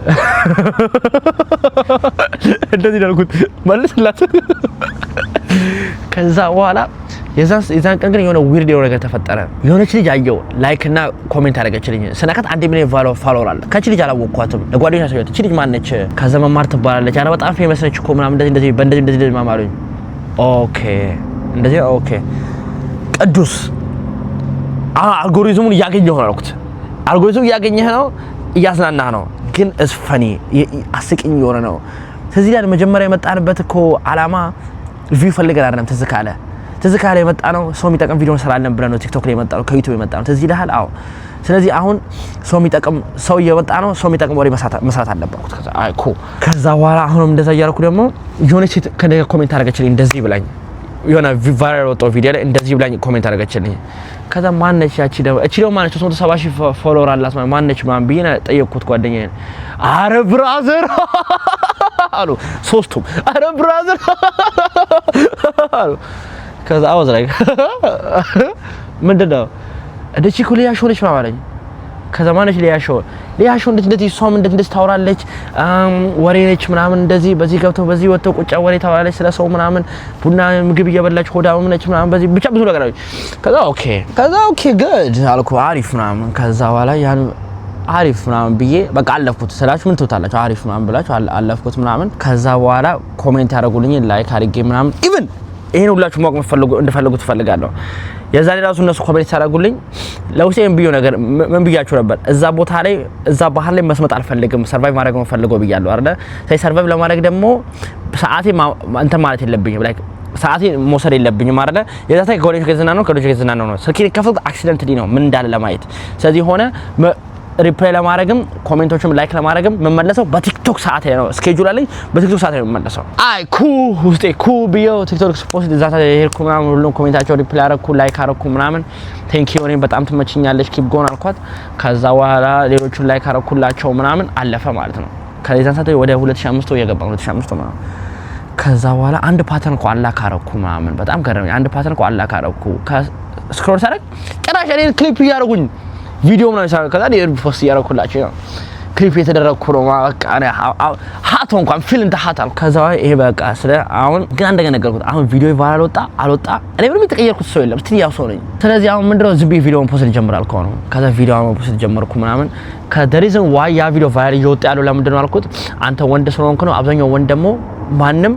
እንደዚህ ያልኩት መልስላት ከዛ በኋላ የዛን ቀን ግን የሆነ ዊርድ የሆነ ነገር ተፈጠረ የሆነች ልጅ አየው ላይክ እና ኮሜንት አደረገችልኝ ስነካት 1 ሚሊዮን ፎሎወር አለ ከቺ ልጅ አላወቅኳትም ለጓደኞቼ አሳየሁት እቺ ልጅ ማነች ከዛ መማር ትባላለች አረ በጣም ፌመስ ነች እኮ ምናምን እንደዚህ ማማሩኝ ኦኬ እንደዚህ ኦኬ ቅዱስ አልጎሪዝሙን እያገኘሁ ነው አልኩት። አልጎሪዝሙ እያገኘህ ነው እያዝናናህ ነው ግን እስ ፈኒ አስቂኝ የሆነ ነው። ስለዚህ ላይ መጀመሪያ የመጣንበት እኮ አላማ ቪው ፈልገን አይደለም ትዝ ካለ የመጣ ነው ሰው የሚጠቅም ቪዲዮ እንሰራለን ብለን ነው ቲክቶክ ላይ የመጣ ነው ከዩቲዩብ የመጣ ነው። ስለዚህ ይልሃል አዎ። ስለዚህ አሁን ሰው የሚጠቅም ሰው እየመጣ ነው ሰው የሚጠቅም ወሬ መስራት አለበት። ከዛ በኋላ አሁንም እንደዛ እያደረኩ ደግሞ የሆነ ሴት ከነገ ኮሜንት አደረገችልኝ እንደዚህ ብላኝ የሆነ ቫይራል ወጣው ቪዲዮ ላይ እንደዚህ ብላኝ ኮሜንት አደረገችልኝ። ከዛ ማነች ያቺ ደግሞ ማነች 370,000 ፎሎወር አላት ማነች ማን ብዬ ጠየቅኩት ጓደኛዬን። አረ ብራዘር አሉ ሶስቱም አረ ብራዘር አሉ። ከዛ አወዝ ላይ ምንድነው እንደቺ ኩሊያ ሾለች ማማለኝ። ከዛ ማነች ሊያሾ እንደዚህ ሷም እንደዚህ ታወራለች ወሬ ነች ምናምን እንደዚህ በዚህ ገብተው በዚህ ወጥተው ቁጫ ወሬ ታወራለች ስለ ሰው ምናምን ቡና ምግብ እየበላች ሆዳም ነች ምናምን በዚህ ብቻ ብዙ ነገር አለች። ከዛ ኦኬ ጉድ አልኩ አሪፍ ምናምን። ከዛ በኋላ ያን አሪፍ ምናምን ብዬ በቃ አለፍኩት ስላችሁ ምን ትውታላችሁ አሪፍ ምናምን ብላችሁ አለፍኩት ምናምን። ከዛ በኋላ ኮሜንት ያደርጉልኝ ላይክ አድርጌ ምናምን ኢቭን ይሄን ሁላችሁ ማወቅ እንደፈልጉ ትፈልጋለሁ። የዛሬ ራሱ እነሱ ኮሜንት ያደርጉልኝ ለውሴን ቢዮ ነገር ምን ብያችሁ ነበር? እዛ ቦታ ላይ እዛ ባህር ላይ መስመጥ አልፈልግም ሰርቫይቭ ማድረግ ነው ፈልገው ብያለሁ አይደል? ሰርቫይቭ ለማድረግ ደግሞ ሰዓቴ እንተ ማለት የለብኝም ላይክ ሰዓቴ መውሰድ የለብኝም አይደል? የዛታ ከወዴት ከዝና ነው ስልኬ ከፈት አክሲደንት ነው ምን እንዳለ ለማየት። ስለዚህ ሆነ ሪፕላይ ለማድረግም ኮሜንቶችም ላይክ ለማድረግም መመለሰው በቲክቶክ ሰዓት ነው ስኬጁል አለኝ በቲክቶክ ሰዓት ነው መመለሰው። አይ ውስጤ ቢዮ ቲክቶክ ፖስት ዛታ ሄርኩ ምናምን ሁሉም ኮሜንታቸው ሪፕላይ አረኩ ላይክ አረኩ ምናምን ቴንክ ዩ እኔ በጣም ትመችኛለሽ ኪፕ ጎን አልኳት። ከዛ በኋላ ሌሎቹን ላይክ አረኩላቸው ምናምን አለፈ ማለት ነው። ከዛን ሰዓት ወደ 2005 እየገባ 2005 ምናምን። ከዛ በኋላ አንድ ፓተርን እኮ አላክ አረኩ ምናምን በጣም ገረመኝ። አንድ ፓተርን እኮ አላክ አረኩ ስክሮል ሳደርግ ጭራሽ እኔ ክሊፕ እያደረጉኝ ቪዲዮ ምናምን ሳይሆን ከዛ ፖስት እያደረኩላቸው ነው ክሊፕ የተደረኩ ነው በቃ ሀቶ እንኳን ፊልም ተሐታል። ከዛ ይሄ በቃ ስለ አሁን ግን አንደኛ ነገርኩት አሁን ቪዲዮ ቫይራል አልወጣ እኔ ምንም የተቀየርኩት ሰው የለም ስቲል ያው ሰው ነኝ። ስለዚህ አሁን ምንድነው ዝም ብዬ ቪዲዮውን ፖስት ጀምራል ከሆነ ከዛ ቪዲዮውን ፖስት ጀመርኩ ምናምን ከደሪዝን ዋይ ያ ቪዲዮ ቫይራል እየወጣ ያለው ለምንድነው አልኩት አንተ ወንድ ስለሆንክ ነው። አብዛኛው ወንድ ደግሞ ማንም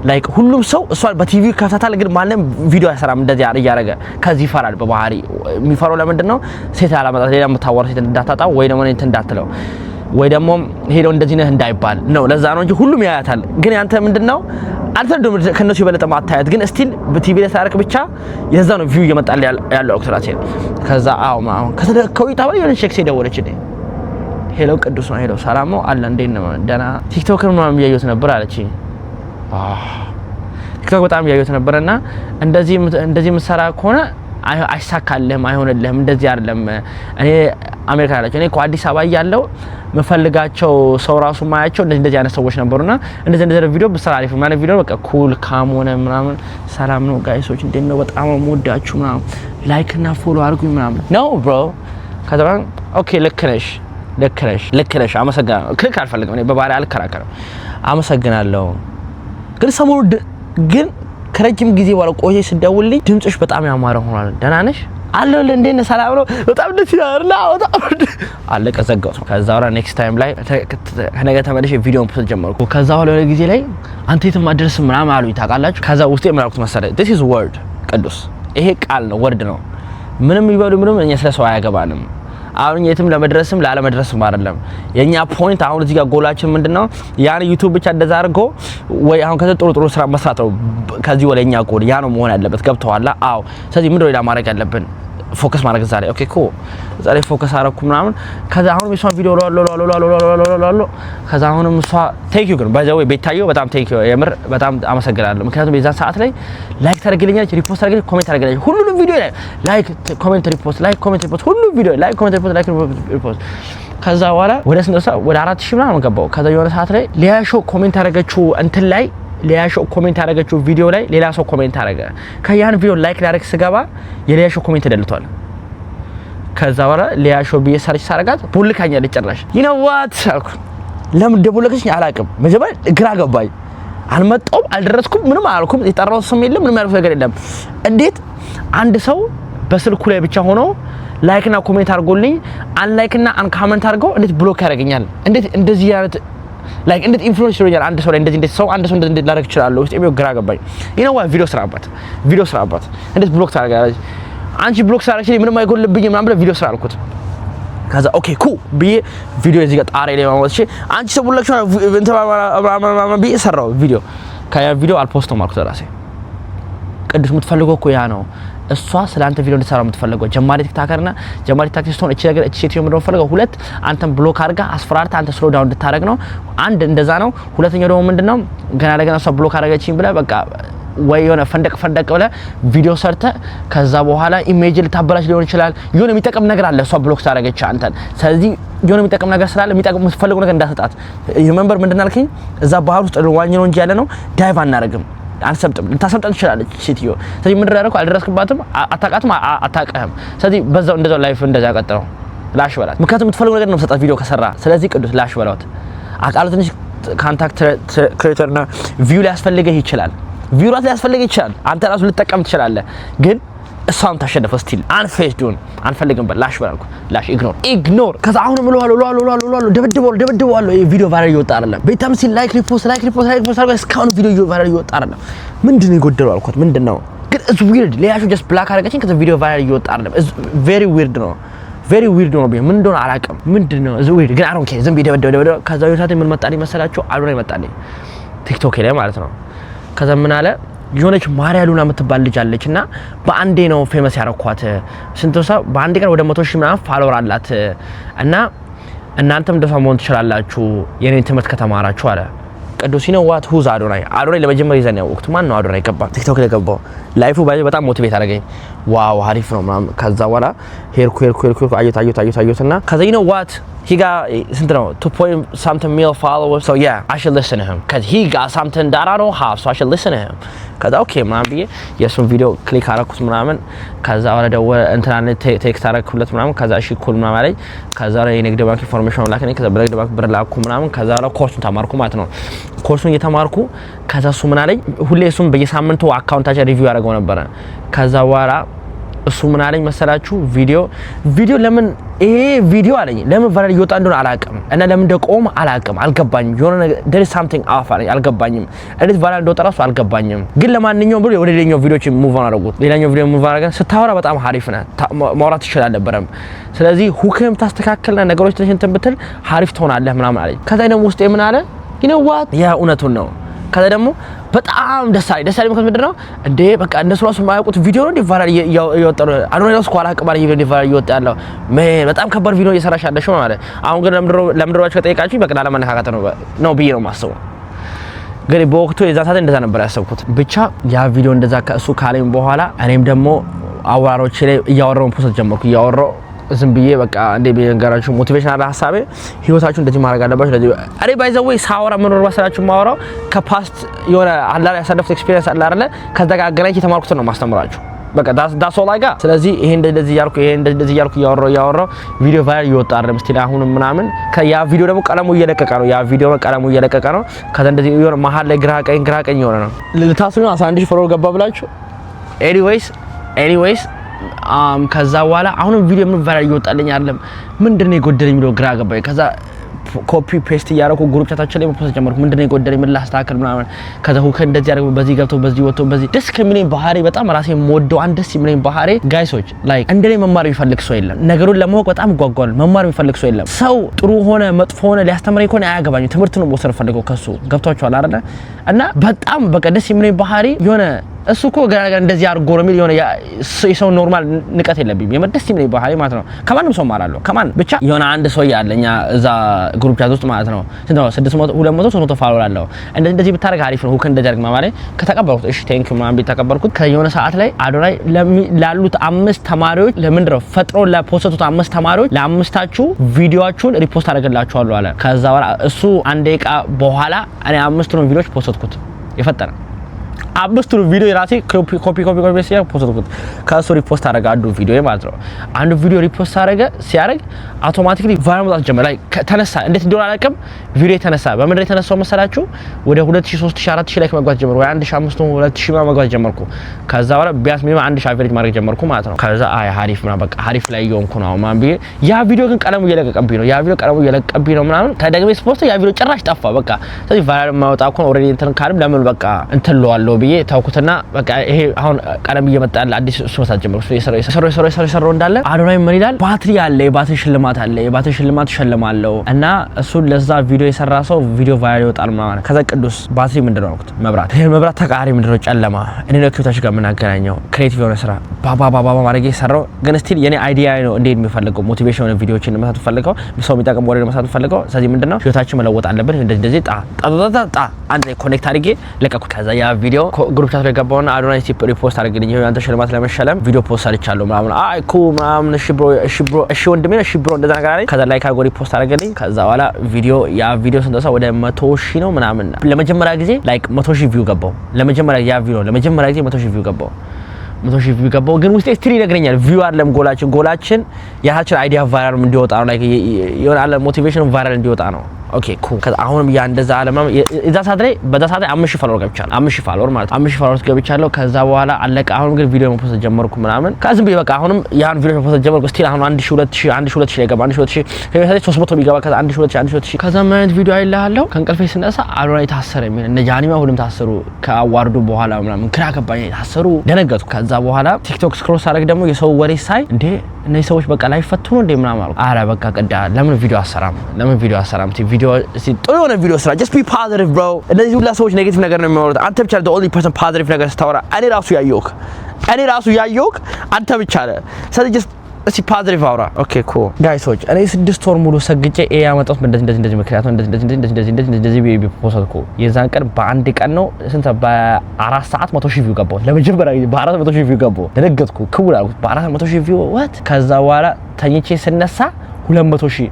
ላይክ ሁሉም ሰው እሷ በቲቪ ከፍታታል ግን ማለም ቪዲዮ አይሰራም እንደዚህ ያረጋ ከዚህ ይፈራል። በባህሪ የሚፈራው ለምንድን ነው ሴት ያላመጣ ሌላ የምታወራ ሴት እንዳታጣ ወይ ደግሞ እንትን እንዳትለው ወይ ደግሞ ሄዶ እንደዚህ ነህ እንዳይባል ነው። ለዛ ነው እንጂ ሁሉም ያያታል። ግን ያንተ ምንድነው አንተ ደግሞ ከነሱ ይበለጥ ማታያት ግን ስቲል በቲቪ ላይ ታረክ ብቻ የዛ ነው ቪው እየመጣል ያለው አክሰራሴ። ከዛ አሁን ከውይታ ባይ የሆነ ቼክ ደወለችልኝ። ሄሎ ቅዱስ ነው ሄሎ ሰላም ነው አለ እንዴት ነው ደና ቲክቶክን ምናምን ያዩት ነበር አለችኝ። ቲክቶክ በጣም ያዩት ነበርና እንደዚህ ምሰራ ከሆነ አይሳካልህም አይሆንልህም እንደዚህ አይደለም። እኔ አሜሪካ ያለች እኔ አዲስ አበባ ያለው መፈልጋቸው ሰው ራሱ ማያቸው እንደዚህ አይነት ሰዎች ነበርና እንደዚህ ቪዲዮ ብሰራ አሪፍ ማለት ቪዲዮ በቃ ኩል ካም ሆነ ምናምን ሰላም ነው ጋይሶች እንዴት ነው በጣም ወዳችሁ ምናምን ላይክ እና ፎሎ አድርጉኝ ምናምን ነው ብሮ። ከዛ ኦኬ ልክ ነሽ አመሰግናለሁ። ክሊክ አልፈልግም እኔ በባህሪ አልከራከርም አመሰግናለሁ። ግን ሰሞኑ ግን ከረጅም ጊዜ በኋላ ቆየሽ ስደውልልኝ ድምጽሽ በጣም ያማረ ሆኗል። ደህና ነሽ አለ እንዴት ነህ ሰላም ነው በጣም ደስ ይላል በጣም አለቀ ዘጋው። ከዛ ወራ ኔክስት ታይም ላይ ከነገ ተመልሼ ቪዲዮን ፖስት ጀመርኩ። ከዛ በኋላ ጊዜ ላይ አንተ የትም አድረስ ምናምን አሉኝ ታውቃላችሁ። ከዛ ውስጤ ምን አልኩት መሰለኝ this is word ቅዱስ ይሄ ቃል ነው ወርድ ነው ምንም ይበሉ ምንም እኛ ስለሰው አያገባንም። አሁን የትም ለመድረስም ላለመድረስም አይደለም የኛ ፖይንት። አሁን እዚህ ጋር ጎላችን ምንድነው ያን ዩቲዩብ ብቻ እንደዛ አድርጎ ወይ አሁን ከዚህ ጥሩ ስራ መስራት ነው ከዚህ ወለኛ ጎል ያ ነው መሆን ያለበት። ገብተዋል? አዎ። ስለዚህ ምንድነው ሌላ ማድረግ ያለብን ፎከስ ማድረግ ዛሬ ኦኬ ኮ ዛሬ ፎከስ አረኩ ምናምን። ከዛ አሁን እሷን ቪዲዮ ሎ ከዛ አሁንም እሷ ቴንክ ዩ ግን ባይዘው ቤታየው በጣም ቴንክ ዩ የምር በጣም አመሰግናለሁ። ምክንያቱም በዛ ሰዓት ላይ ላይክ ታደርግልኛለች ሪፖስት ታደርግልኝ ኮሜንት ታደርግልኝ ሁሉንም ቪዲዮ ላይ ላይክ ኮሜንት ሪፖስት ሁሉ ቪዲዮ ላይክ ኮሜንት ሪፖስት ከዛ በኋላ ወደ ስንደርሳ ወደ 4000 ምናምን ገባው። ከዛ የሆነ ሰዓት ላይ ሊያሾ ኮሜንት ያደረገችው እንትን ላይ ሊያሾ ኮሜንት ያደረገችው ቪዲዮ ላይ ሌላ ሰው ኮሜንት አደረገ። ከያን ቪዲዮ ላይክ ላደርግ ስገባ የሊያሾ ኮሜንት ተደልቷል። ከዛ በኋላ ሊያሾ ብዬ ሰርች ሳረጋት ቡልካኛለች ጭራሽ you know what አልኩ። ለምን ደቡለከሽ አላውቅም። መጀመሪያ ግራ ገባኝ። አልመጣሁም አልደረስኩም ምንም አላልኩም። የጠራው ሰው የለም ምንም ያልኩት ነገር የለም። እንዴት አንድ ሰው በስልኩ ላይ ብቻ ሆኖ ላይክ እና ኮሜንት አድርጎልኝ አንላይክ እና አንካመንት አድርገው እንዴት ብሎክ ያደርገኛል? እንዴት እንደዚህ አይነት ላይክ እንዴት ኢንፍሉዌንስ ይሮኛል አንድ ሰው ላይ እንደዚህ ሰው አንድ ሰው እንደዚህ ላደርግ ይችላል ውስጥ የሚው ግራ ገባኝ you know what ቪዲዮ ስራበት እንዴት ብሎክ ታደርጋለች አንቺ ብሎክ ሳረክሽ ምንም አይጎልብኝ ምናምን ብለ ቪዲዮ ስራ አልኩት ከዛ ኦኬ ኩል ብዬ ቪዲዮ እዚህ ጋር ጣሬ ላይ ማውጣት አንቺ ሰው ብለሽ እንተባባማ ብዬ ሰራው ቪዲዮ ካያ ቪዲዮ አልፖስቶም አልኩት ራሴ ቅዱስ የምትፈልገው እኮ ያ ነው እሷ ስላንተ ቪዲዮ እንድትሰራ የምትፈልገው ጀማሪ ቲክታከርና ጀማሪ ቲክታከር እቺ ነገር እቺ ሴትዮ ምንድነው ፈልገው ሁለት አንተን ብሎክ አድርጋ አስፈራርታ አንተ ስሎ ዳውን እንድታረግ ነው አንድ እንደዛ ነው ሁለተኛው ደግሞ ምንድነው ገና ለገና እሷ ብሎክ አደረገችኝ ብለ በቃ ወይ የሆነ ፈንደቅ ብለ ቪዲዮ ሰርተ ከዛ በኋላ ኢሜጅ ልታበላሽ ሊሆን ይችላል የሆነ የሚጠቅም ነገር አለ እሷ ብሎክ ታረጋች አንተን ስለዚህ የሆነ የሚጠቅም ነገር ስላለ የሚጠቅም የምትፈልገው ነገር እንዳትጣት ሪሜምበር ምንድነው አልከኝ እዛ ባህር ውስጥ ዋኝ ነው እንጂ ያለ ነው ዳይቭ አናረግም አንሰብጥም ልታሰብጠን ትችላለች ሴትዮ ስለዚህ ምን ደረረኩ አልደረስክባትም አታቃትም አታቀህም ስለዚህ በዛው እንደዛው ላይፍ እንደዛ ያቀጥለው ላሽ በላት ምክንያቱም የምትፈልገው ነገር ነው ሰጣት ቪዲዮ ከሰራ ስለዚህ ቅዱስ ላሽ በላት አቃሉ ትንሽ ኮንታክት ክሬተር እና ቪው ላይ ያስፈልገህ ይችላል ቪው ላይ ያስፈልገህ ይችላል አንተ ራሱ ልትጠቀም ትችላለህ ግን እሷም ታሸነፈ ስቲል አንፌስ ዱን አንፈልግም በላሽ በላልኩ ላሽ ኢግኖር ከዛ አሁን ምለዋለው ደብድበዋል ቪዲዮ ቫይራል ይወጣ አይደለም በጣም ሲል ላይክ ሪፖስት አድርገው እስካሁን ቪዲዮ ቫይራል ይወጣ አይደለም ምንድነው የጎደለው አልኩት ምንድነው ግን it's weird ሌላሹ just ብላክ አደረገችኝ ከዛ ቪዲዮ ቫይራል ይወጣ አይደለም it's very weird ነው ምን እንደሆነ አላውቅም ምንድነው it's weird ግን I don't care ዝም ቪዲዮ ደብደብ ከዛ የሳተ ምን መጣልኝ መሰላችሁ አሉና ይመጣልኝ ቲክቶክ ላይ ማለት ነው ከዛ ምን አለ የሆነች ማሪያ ሉና የምትባል ልጅ አለችና በአንዴ ነው ፌመስ ያረኳት ስንቶሳ በአንዴ ቀን ወደ 100,000 ምናምን ፎሎወር አላት እና እናንተም እንደሷ መሆን ትችላላችሁ የኔን ትምህርት ከተማራችሁ አለ ቅዱስ ነው ዋት ሁዝ አዶናይ ለመጀመሪያ ይዘን ያወቅቱ ማን ነው አዶናይ ገባ ቲክቶክ ላይ ገባው ላይፉ በጣም ሞቲቬት አደረገኝ ዋው አሪፍ ነው ምናምን ከዛ በኋላ ሄርኩ አየሁትና ከዛ ነው ዋት he got something 2 million followers so yeah I should listen to him cuz he got something that I don't have so I should listen to him ከዛ ኦኬ ምናምን ብዬ የሱን ቪዲዮ ክሊክ አደረኩት ምናምን ከዛ ወደ ደወለ እንትና ቴክስት አደረኩለት ምናምን ከዛ እሺ ኩል ምናምን አለኝ ከዛ ላይ የንግድ ባንክ ኢንፎርሜሽን ላከኝ ከዛ በንግድ ባንክ ብር ላኩ ምናምን ከዛ ላይ ኮርሱን ተማርኩ ማለት ነው ኮርሱን እየተማርኩ ከዛ እሱ ምን አለኝ ሁሌ እሱን በየሳምንቱ አካውንታችን ሪቪው ያደርገው ነበር ከዛ በኋላ እሱ ምን አለኝ መሰላችሁ ቪዲዮ ለምን ይሄ ቪዲዮ አለኝ ለምን ቫይራል ይወጣ እንደሆነ አላውቅም እና ለምን እንደቆም አላውቅም አልገባኝም የሆነ ነገር there is something off አለኝ አልገባኝም እንዴት ቫይራል እንደወጣ ራሱ አልገባኝም ግን ለማንኛውም ብሎ ወደ ሌላኛው ቪዲዮች ሙቭ አደረጉት ሌላኛው ቪዲዮ ሙቭ አደረገን ስታወራ በጣም አሪፍ ነህ ማውራት ይችላል ነበርም ስለዚህ ሁክም ታስተካክልና ነገሮች እንትን ብትል አሪፍ ትሆናለህ ምናምን አለኝ ከዛ ደግሞ ውስጥ ምን አለ you know what ያ እውነቱን ነው ከዛ ደግሞ በጣም ደሳይ ምክንያት ምንድነው እንዴ በቃ እነሱ ራሱ ማያውቁት ቪዲዮ ነው ቫይራል እየወጣ ነው አዶናይ ራሱ ኳላ አቀባሪ ቪዲዮ ቫይራል እየወጣ ያለው በጣም ከባድ ቪዲዮ እየሰራሽ ያለሽ ማለት አሁን ግን ለምድሮባችሁ ከጠይቃችሁ በቃ ለማነካካት ነው ብዬ ነው ማስበው ግን በወቅቱ የዛ ሰዓት እንደዛ ነበር ያሰብኩት ብቻ ያ ቪዲዮ እንደዛ ከእሱ ካለኝ በኋላ እኔም ደግሞ አዋራሮች ላይ እያወራው ፖስት ጀመርኩ እያወራው ዝም ብዬ በቃ እንደ ቢንገራችሁ ሞቲቬሽናል ሐሳቤ ህይወታችሁ እንደዚህ ማድረግ አለባችሁ ለዚህ አሬ ባይ ዘ ዌይ ሳወራ ምን ወር ባሰራችሁ ማወራው ከፓስት የሆነ አላላ ያሳለፍኩት ኤክስፒሪየንስ አለ አይደለ ከዛ ጋር አገናኝ የተማርኩት ነው ማስተምራችሁ በቃ ዳስ ኦል አይ ጋ ስለዚህ ይሄ እንደዚህ ያልኩ ያወራው ቪዲዮ ቫይራል ይወጣ አይደለም ስቲል አሁን ምናምን ከያ ቪዲዮ ደግሞ ቀለሙ እየለቀቀ ነው ከዛ እንደዚህ የሆነ መሀል ላይ ግራ ቀኝ የሆነ ነው ልታስኑ 11 ፎሎወር ገባ ብላችሁ ኤኒዌይስ ከዛ በኋላ አሁንም ቪዲዮ ምን ቫይራል ይወጣልኝ አይደለም ምንድነው የጎደለኝ የሚለው ግራ ገባኝ ከዛ ኮፒ ፔስት ያደረኩ ግሩፕ ቻታችን ላይ ፖስት ጀመርኩ ምንድነው የጎደለኝ ምን ላስተካክል ምናምን ከዛ ሁከ እንደዚህ ያደረኩ በዚህ ገብቶ በዚህ ወጥቶ በዚህ ደስ ከሚለኝ ባህሪ በጣም ራሴ ሞደው አንድ ደስ የሚለኝ ባህሪ ጋይሶች ላይክ እንደኔ መማር የሚፈልግ ሰው የለም ነገሩን ለማወቅ በጣም ጓጓል መማር የሚፈልግ ሰው የለም ሰው ጥሩ ሆነ መጥፎ ሆነ ሊያስተምረኝ ከሆነ አያገባኝ ትምህርት ነው ወሰን ፈልገው ከሱ ገብቷቸዋል አይደለ እና በጣም በቃ ደስ የሚለኝ ባህሪ የሆነ እሱ እኮ ገና እንደዚህ አርጎ ነው የሚል የሆነ የሰው ኖርማል ንቀት የለብኝም የመደስ የሚለኝ ባህሪ ማለት ነው ከማንም ሰው ማራለሁ ከማን ብቻ የሆነ አንድ ሰው ያለኛ እዛ ግሩፕ ቻት ውስጥ ማለት ነው 600 200 300 ፎሎወር አለው እንደዚህ ብታረግ አሪፍ ነው ሁከ እንደዚህ አድርግ ማለት ከተቀበልኩት እሺ ቴንክ ዩ ማን ቢተቀበልኩት ከየሆነ ሰዓት ላይ አዶናይ ላሉት 5 ተማሪዎች ለምንድነው ፈጥሮ ለፖስቱት 5 ተማሪዎች ለአምስታችሁ ቪዲዮአችሁን ሪፖስት አደርግላችኋለሁ አለ ከዛ በኋላ እሱ አንድ ደቂቃ በኋላ እኔ 5 ነው ቪዲዮዎች ፖስትኩት የፈጠረ አምስቱ ቪዲዮ ራሴ ኮፒ ሲያ ፖስት ከሱ ሪፖስት አደረገ አንዱ ቪዲዮ ማለት ነው። አንዱ ቪዲዮ ሪፖስት ሲያደርግ አውቶማቲካሊ ቫይራል መውጣት ጀመረ። ላይ ተነሳ። እንዴት እንደሆነ አላውቅም። ቪዲዮ ተነሳ። በመድረክ የተነሳው መሰላችሁ ወደ 2000 3000 4000 ላይክ መግባት ጀመርኩ። ወይ 1500 2000 መግባት ጀመርኩ። ከዛ በኋላ ቢያንስ ሚኒማም 1000 አቨሬጅ ማድረግ ጀመርኩ ማለት ነው። ከዛ አይ ሀሪፍ ምናምን በቃ ሀሪፍ ላይ እየሆንኩ ነው ማን ብዬ ያ ቪዲዮ ግን ቀለሙ እየለቀቀብኝ ነው ምናምን ተደግሜ ስፖርት ያ ቪዲዮ ጭራሽ ጠፋ በቃ። ስለዚህ ቫይራል ማውጣት እኮ ኦሬዲ እንትን ካልም ለምን በቃ እንትን ለዋለው ብዬ ታውኩትና በቃ ይሄ አሁን ቀለም እየመጣ ያለ አዲስ ሶስት ጀመርኩ። የሰራው እንዳለ አዶናይ ምን ይላል ባትሪ አለ የባትሪ ሽልማት አለ የባትሪ ሽልማት ሸልማለሁ እና እሱን ለዛ ቪዲዮ የሰራ ሰው ቪዲዮ ቫይራል ይወጣል ማለት። ከዛ ቅዱስ ባትሪ ምንድነው አልኩት መብራት ተቃሪ ምንድነው ጨለማ እኔ ነው ኪውታች ጋር ምናገናኘው ክሬቲቭ የሆነ ስራ ባባ ማድረግ የሰራው ግን ስቲል የኔ አይዲያ ነው እንዴት የሚፈልገው ሞቲቬሽናል ቪዲዮዎችን መስራት ፈልገው ሰው የሚጠቅም ወሬ መስራት ፈልገው ስለዚህ ምንድነው ኪውታችን መለወጥ አለብን እንደዚህ ጣ አንድ ኮኔክት አድርጌ ለቀኩ። ከዛ ያ ቪዲዮ ግሩፕ ቻት ላይ ገባውና አዶናይ ሪፖስት አድርግልኝ ይሄ አንተ ሽልማት ለመሸለም ቪዲዮ ፖስት አድርቻለሁ ምናምን አይ ኩል ምናምን እሺ ወንድሜ እሺ ብሮ እንደዛ ነገር አለኝ። ከዛ ላይክ አድርጎ ሪፖስት አድርግልኝ። ከዛ በኋላ ያ ቪዲዮ ስንተሳ ወደ 100,000 ነው ምናምን ለመጀመሪያ ጊዜ ላይክ 100,000 ቪው ገባው። ለመጀመሪያ ጊዜ 100,000 ቪው ገባው። 100,000 ቪው ገባው ግን ውስጤ ስትሪ ይነግረኛል ቪው አይደለም ጎላችን ያችን አይዲያ ቫይራል እንዲወጣ ነው ላይክ የሆነ ሞቲቬሽን ቫይራል እንዲወጣ ነው። ኦኬ ኩል ከዛ አሁንም ያ እንደዛ አለማ እዛ ሰዓት ላይ በዛ ሰዓት 5000 ፎሎወር ገብቻለሁ 5000 ፎሎወር ማለት 5000 ፎሎወር ገብቻለሁ። ከዛ በኋላ አለቀ። አሁንም ግን ቪዲዮ መፖስት ጀመርኩ ምናምን ከዛም በቃ አሁንም ያን ቪዲዮ መፖስት ጀመርኩ። ስቲል አሁን 1000 ላይ ገባ 1000 ከዛ 300 ቢገባ ከዛ 1000 ከዛ ማለት ቪዲዮ አይልሃለሁ ከእንቅልፌ ስነሳ አዶናይ ታሰረ የሚል እነ ጃኒማ ሁሉም ታሰሩ ከአዋርዱ በኋላ ምናምን ግራ ገባኝ ታሰሩ ደነገጥኩ። ከዛ በኋላ ቲክቶክ ስክሮል ሳደርግ ደግሞ የሰው ወሬ ሳይ እንዴ እነዚህ ሰዎች በቃ ላይ ፈትኑ እንደ ምናምን አልኩ። አረ በቃ ቀዳ ለምን ቪዲዮ አሰራም ቪዲዮ ጥሩ የሆነ ቪዲዮ ስራ just be positive bro። እነዚህ ሁላ ሰዎች ኔጌቲቭ ነገር ነው የሚያወሩት አንተ ብቻ the only person positive ነገር ስታወራ እኔ ራሱ ያየሁክ አንተ ብቻ ነህ። ስለዚህ just እስቲ ፖዚቲቭ አውራ። ኦኬ ኩል ጋይሶች እኔ 6 ወር ሙሉ ሰግጬ ያመጣሁት እንደዚህ ምክንያቱም እንደዚህ ቤቢ ፖስት የዛን ቀን በአንድ ቀን ነው ስንት በ4 ሰዓት 100,000 ቪው ገባው። ለመጀመሪያ በ400,000 ቪው ገባው። ደነገጥኩ ኩል አልኩት በ400,000 ቪው what ከዛ በኋላ ተኝቼ ስነሳ 200,000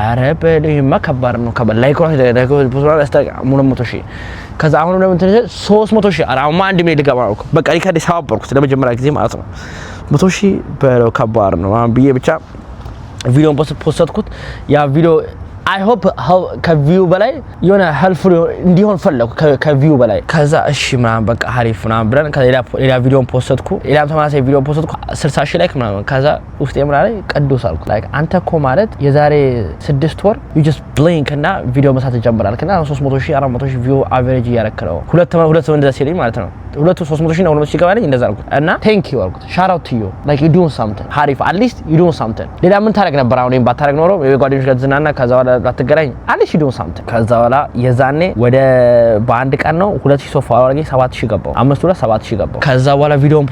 አረ በለይማ ከባድ ነው ላይክ ፖስት አስተካ 200,000 ከዛ አሁን ደግሞ 300,000 አራማ አንድ ሚሊዮን ልገባ ነው በቃ ሪከርድ ሳባበርኩት ለመጀመሪያ ጊዜ ማለት ነው። 100,000 በለው ከባድ ነው ብዬ ብቻ ቪዲዮን ፖስትኩት። ያ ቪዲዮ I hope ከቪው በላይ የሆነ ሄልፕፉል እንዲሆን ፈለኩ ከቪው በላይ። ከዛ እሺ ምናምን በቃ ሀሪፍ ምናምን ብለን ከሌላ ቪዲዮን ፖስትኩ ሌላም ተማሳይ ቪዲዮ ፖስትኩ 60,000 ላይክ ምናምን። ከዛ ውስጤ ምን አለኝ ቅዱስ አልኩት ላይክ አንተ እኮ ማለት የዛሬ 6 ወር you just blink እና ቪዲዮ መስራት ጀምራልከና 300,000 400,000 ቪው አቨሬጅ እያረከለው ሁለት ሰው እንደዛ ሲለኝ ማለት ነው 300,000 ነው 200,000 ይገባልኝ እንደዛ አልኩት እና thank you አልኩት shout out to you like you doing something ሀሪፍ at least you doing something። ሌላ ምን ታረግ ነበር አሁን እኔም ባታረግ ኖሮ የጓደኞች ጋር ዝናና ከዛ አትገናኝ አለሽ you doing something። ከዛ በኋላ የዛኔ ወደ በአንድ ቀን ነው 2000 ሶፋ አወራጌ 7000 ገባው 7000 ገባው። ከዛ በኋላ ቪዲዮን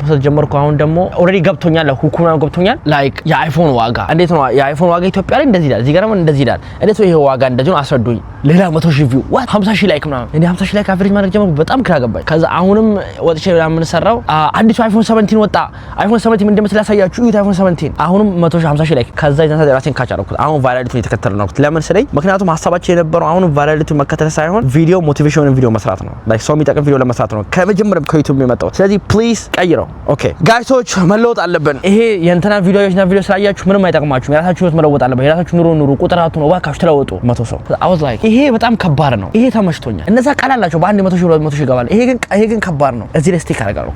ፖስት ጀመርኩ አሁን ደግሞ ኦሬዲ ገብቶኛል ሁኩና ገብቶኛል ላይክ የአይፎን ዋጋ እንዴት ነው የአይፎን ዋጋ ኢትዮጵያ ላይ እንደዚህ ይላል እዚህ ጋር እንደዚህ ይላል እንዴት ነው ይሄ ዋጋ እንደዚህ ነው አስረዱኝ። ሌላ 100,000 ቪው what 50,000 ላይክ ምናምን እኔ 50,000 ላይክ አቨሬጅ ማድረግ ጀመርኩ በጣም ግራ ገባኝ። ከዛ አሁንም ወጥቼ ምን ሰራው አዲሱ አይፎን 17 ወጣ አይፎን 17 እንደምትል ያሳያችሁ እዩ አይፎን 17 አሁንም 150,000 ላይክ ከዛ ይዘን ራሴን ካቻረኩት አሁን ቫይራሊቲውን የተከተለ ነው ለምን ስለኝ ምክንያቱም ሐሳባችን የነበረው አሁን ቫይራሊቲውን መከተል ሳይሆን ቪዲዮ ሞቲቬሽናል ቪዲዮ መስራት ነው ላይክ ሰው የሚጠቅም ቪዲዮ ለመስራት ነው ከመጀመሪያም ከዩቲዩብ የመጣው። ስለዚህ ፕሊዝ ቀይረው። ኦኬ ጋይሶች መለወጥ አለብን። ይሄ የእንትና ቪዲዮ ስላያችሁ ምንም አይጠቅማችሁም። የራሳችሁ ህይወት መለወጥ አለበት። የራሳችሁ ኑሮ ቁጥራቱ ነው ዋካሽ ተለወጡ 100 ሰው I was like ይሄ በጣም ከባድ ነው። ይሄ ተመሽቶኛል። እነዛ ቃላላችሁ በአንድ 100,000 200,000 ይገባል። ይሄ ግን ከባድ ነው። እዚህ ላይ ስቲክ አደረጋለሁ።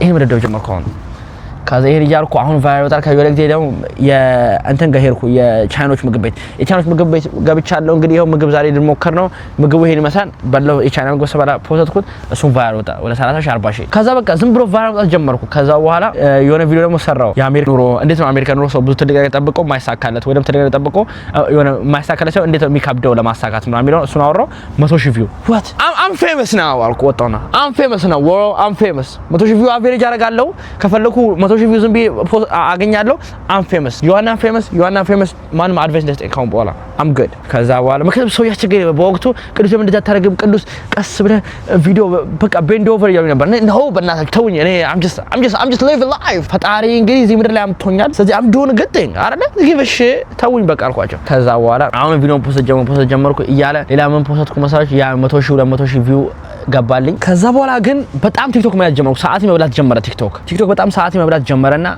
ይሄን መደደው ጀመርኩ አሁን ከዛ ይሄን እያልኩ አሁን ቫይራል ወጣ ከየወለ ጊዜ ደግሞ የእንትን ጋር ሄድኩ የቻይኖች ምግብ ቤት ገብቻለሁ። እንግዲህ ይሄው ምግብ ዛሬ ልሞክር ነው። ምግቡ ይሄን ይመስላል በለው የቻይና ምግብ ሰበላ ፖስትኩት እሱን ቫይራል ወጣ ወደ 30,000 40,000 ከዛ በቃ ዝም ብሎ ቫይራል ወጣ ጀመርኩ። ከዛ በኋላ የሆነ ቪዲዮ ደግሞ ሰራው የአሜሪካ ኑሮ እንዴት ነው አሜሪካ ኑሮ ሰው ብዙ ትልቅ ነገር ጠብቆ ማይሳካለት ወይም ትልቅ ነገር ጠብቆ የሆነ ማይሳካለት ሰው እንዴት ነው የሚከብደው ለማሳካት ምናምን የሚለው እሱን አወራው 100,000 ቪው what I'm famous now አልኩ ወጣውና I'm famous now world I'm famous 100,000 ቪው አቨሬጅ አደርጋለሁ ከፈለኩ 100,000 ቪው ዝም አገኛለሁ I'm famous you are not famous ማንም አድቫይስ እንደሰጠኝ ካሁን በኋላ I'm good። ከዛ በኋላ ምክንያቱም ሰው ያስቸገረ በወቅቱ ቅዱስ ምን እንደዛ ታረግም ቅዱስ ቀስ ብለህ ቪዲዮ በቃ ቤንድ ኦቨር ያሉ ነበር ነው በእናትህ ተውኝ እኔ I'm just living life ፈጣሪ እንግዲህ እዚህ ምድር ላይ አምጥቶኛል ስለዚህ I'm doing a good thing አይደለ give a shit ተውኝ በቃ አልኳቸው። ከዛ በኋላ አሁን ቪዲዮ ፖስት ጀመርኩ እያለ ሌላ ምን ፖስትኩ መሰላችሁ ያ 100,000 200,000 ቪው ገባልኝ። ከዛ በኋላ ግን በጣም ቲክቶክ ማየት ጀመርኩ። ሰዓት መብላት ጀመረ ቲክቶክ በጣም ሰዓት መብላት ጀመረና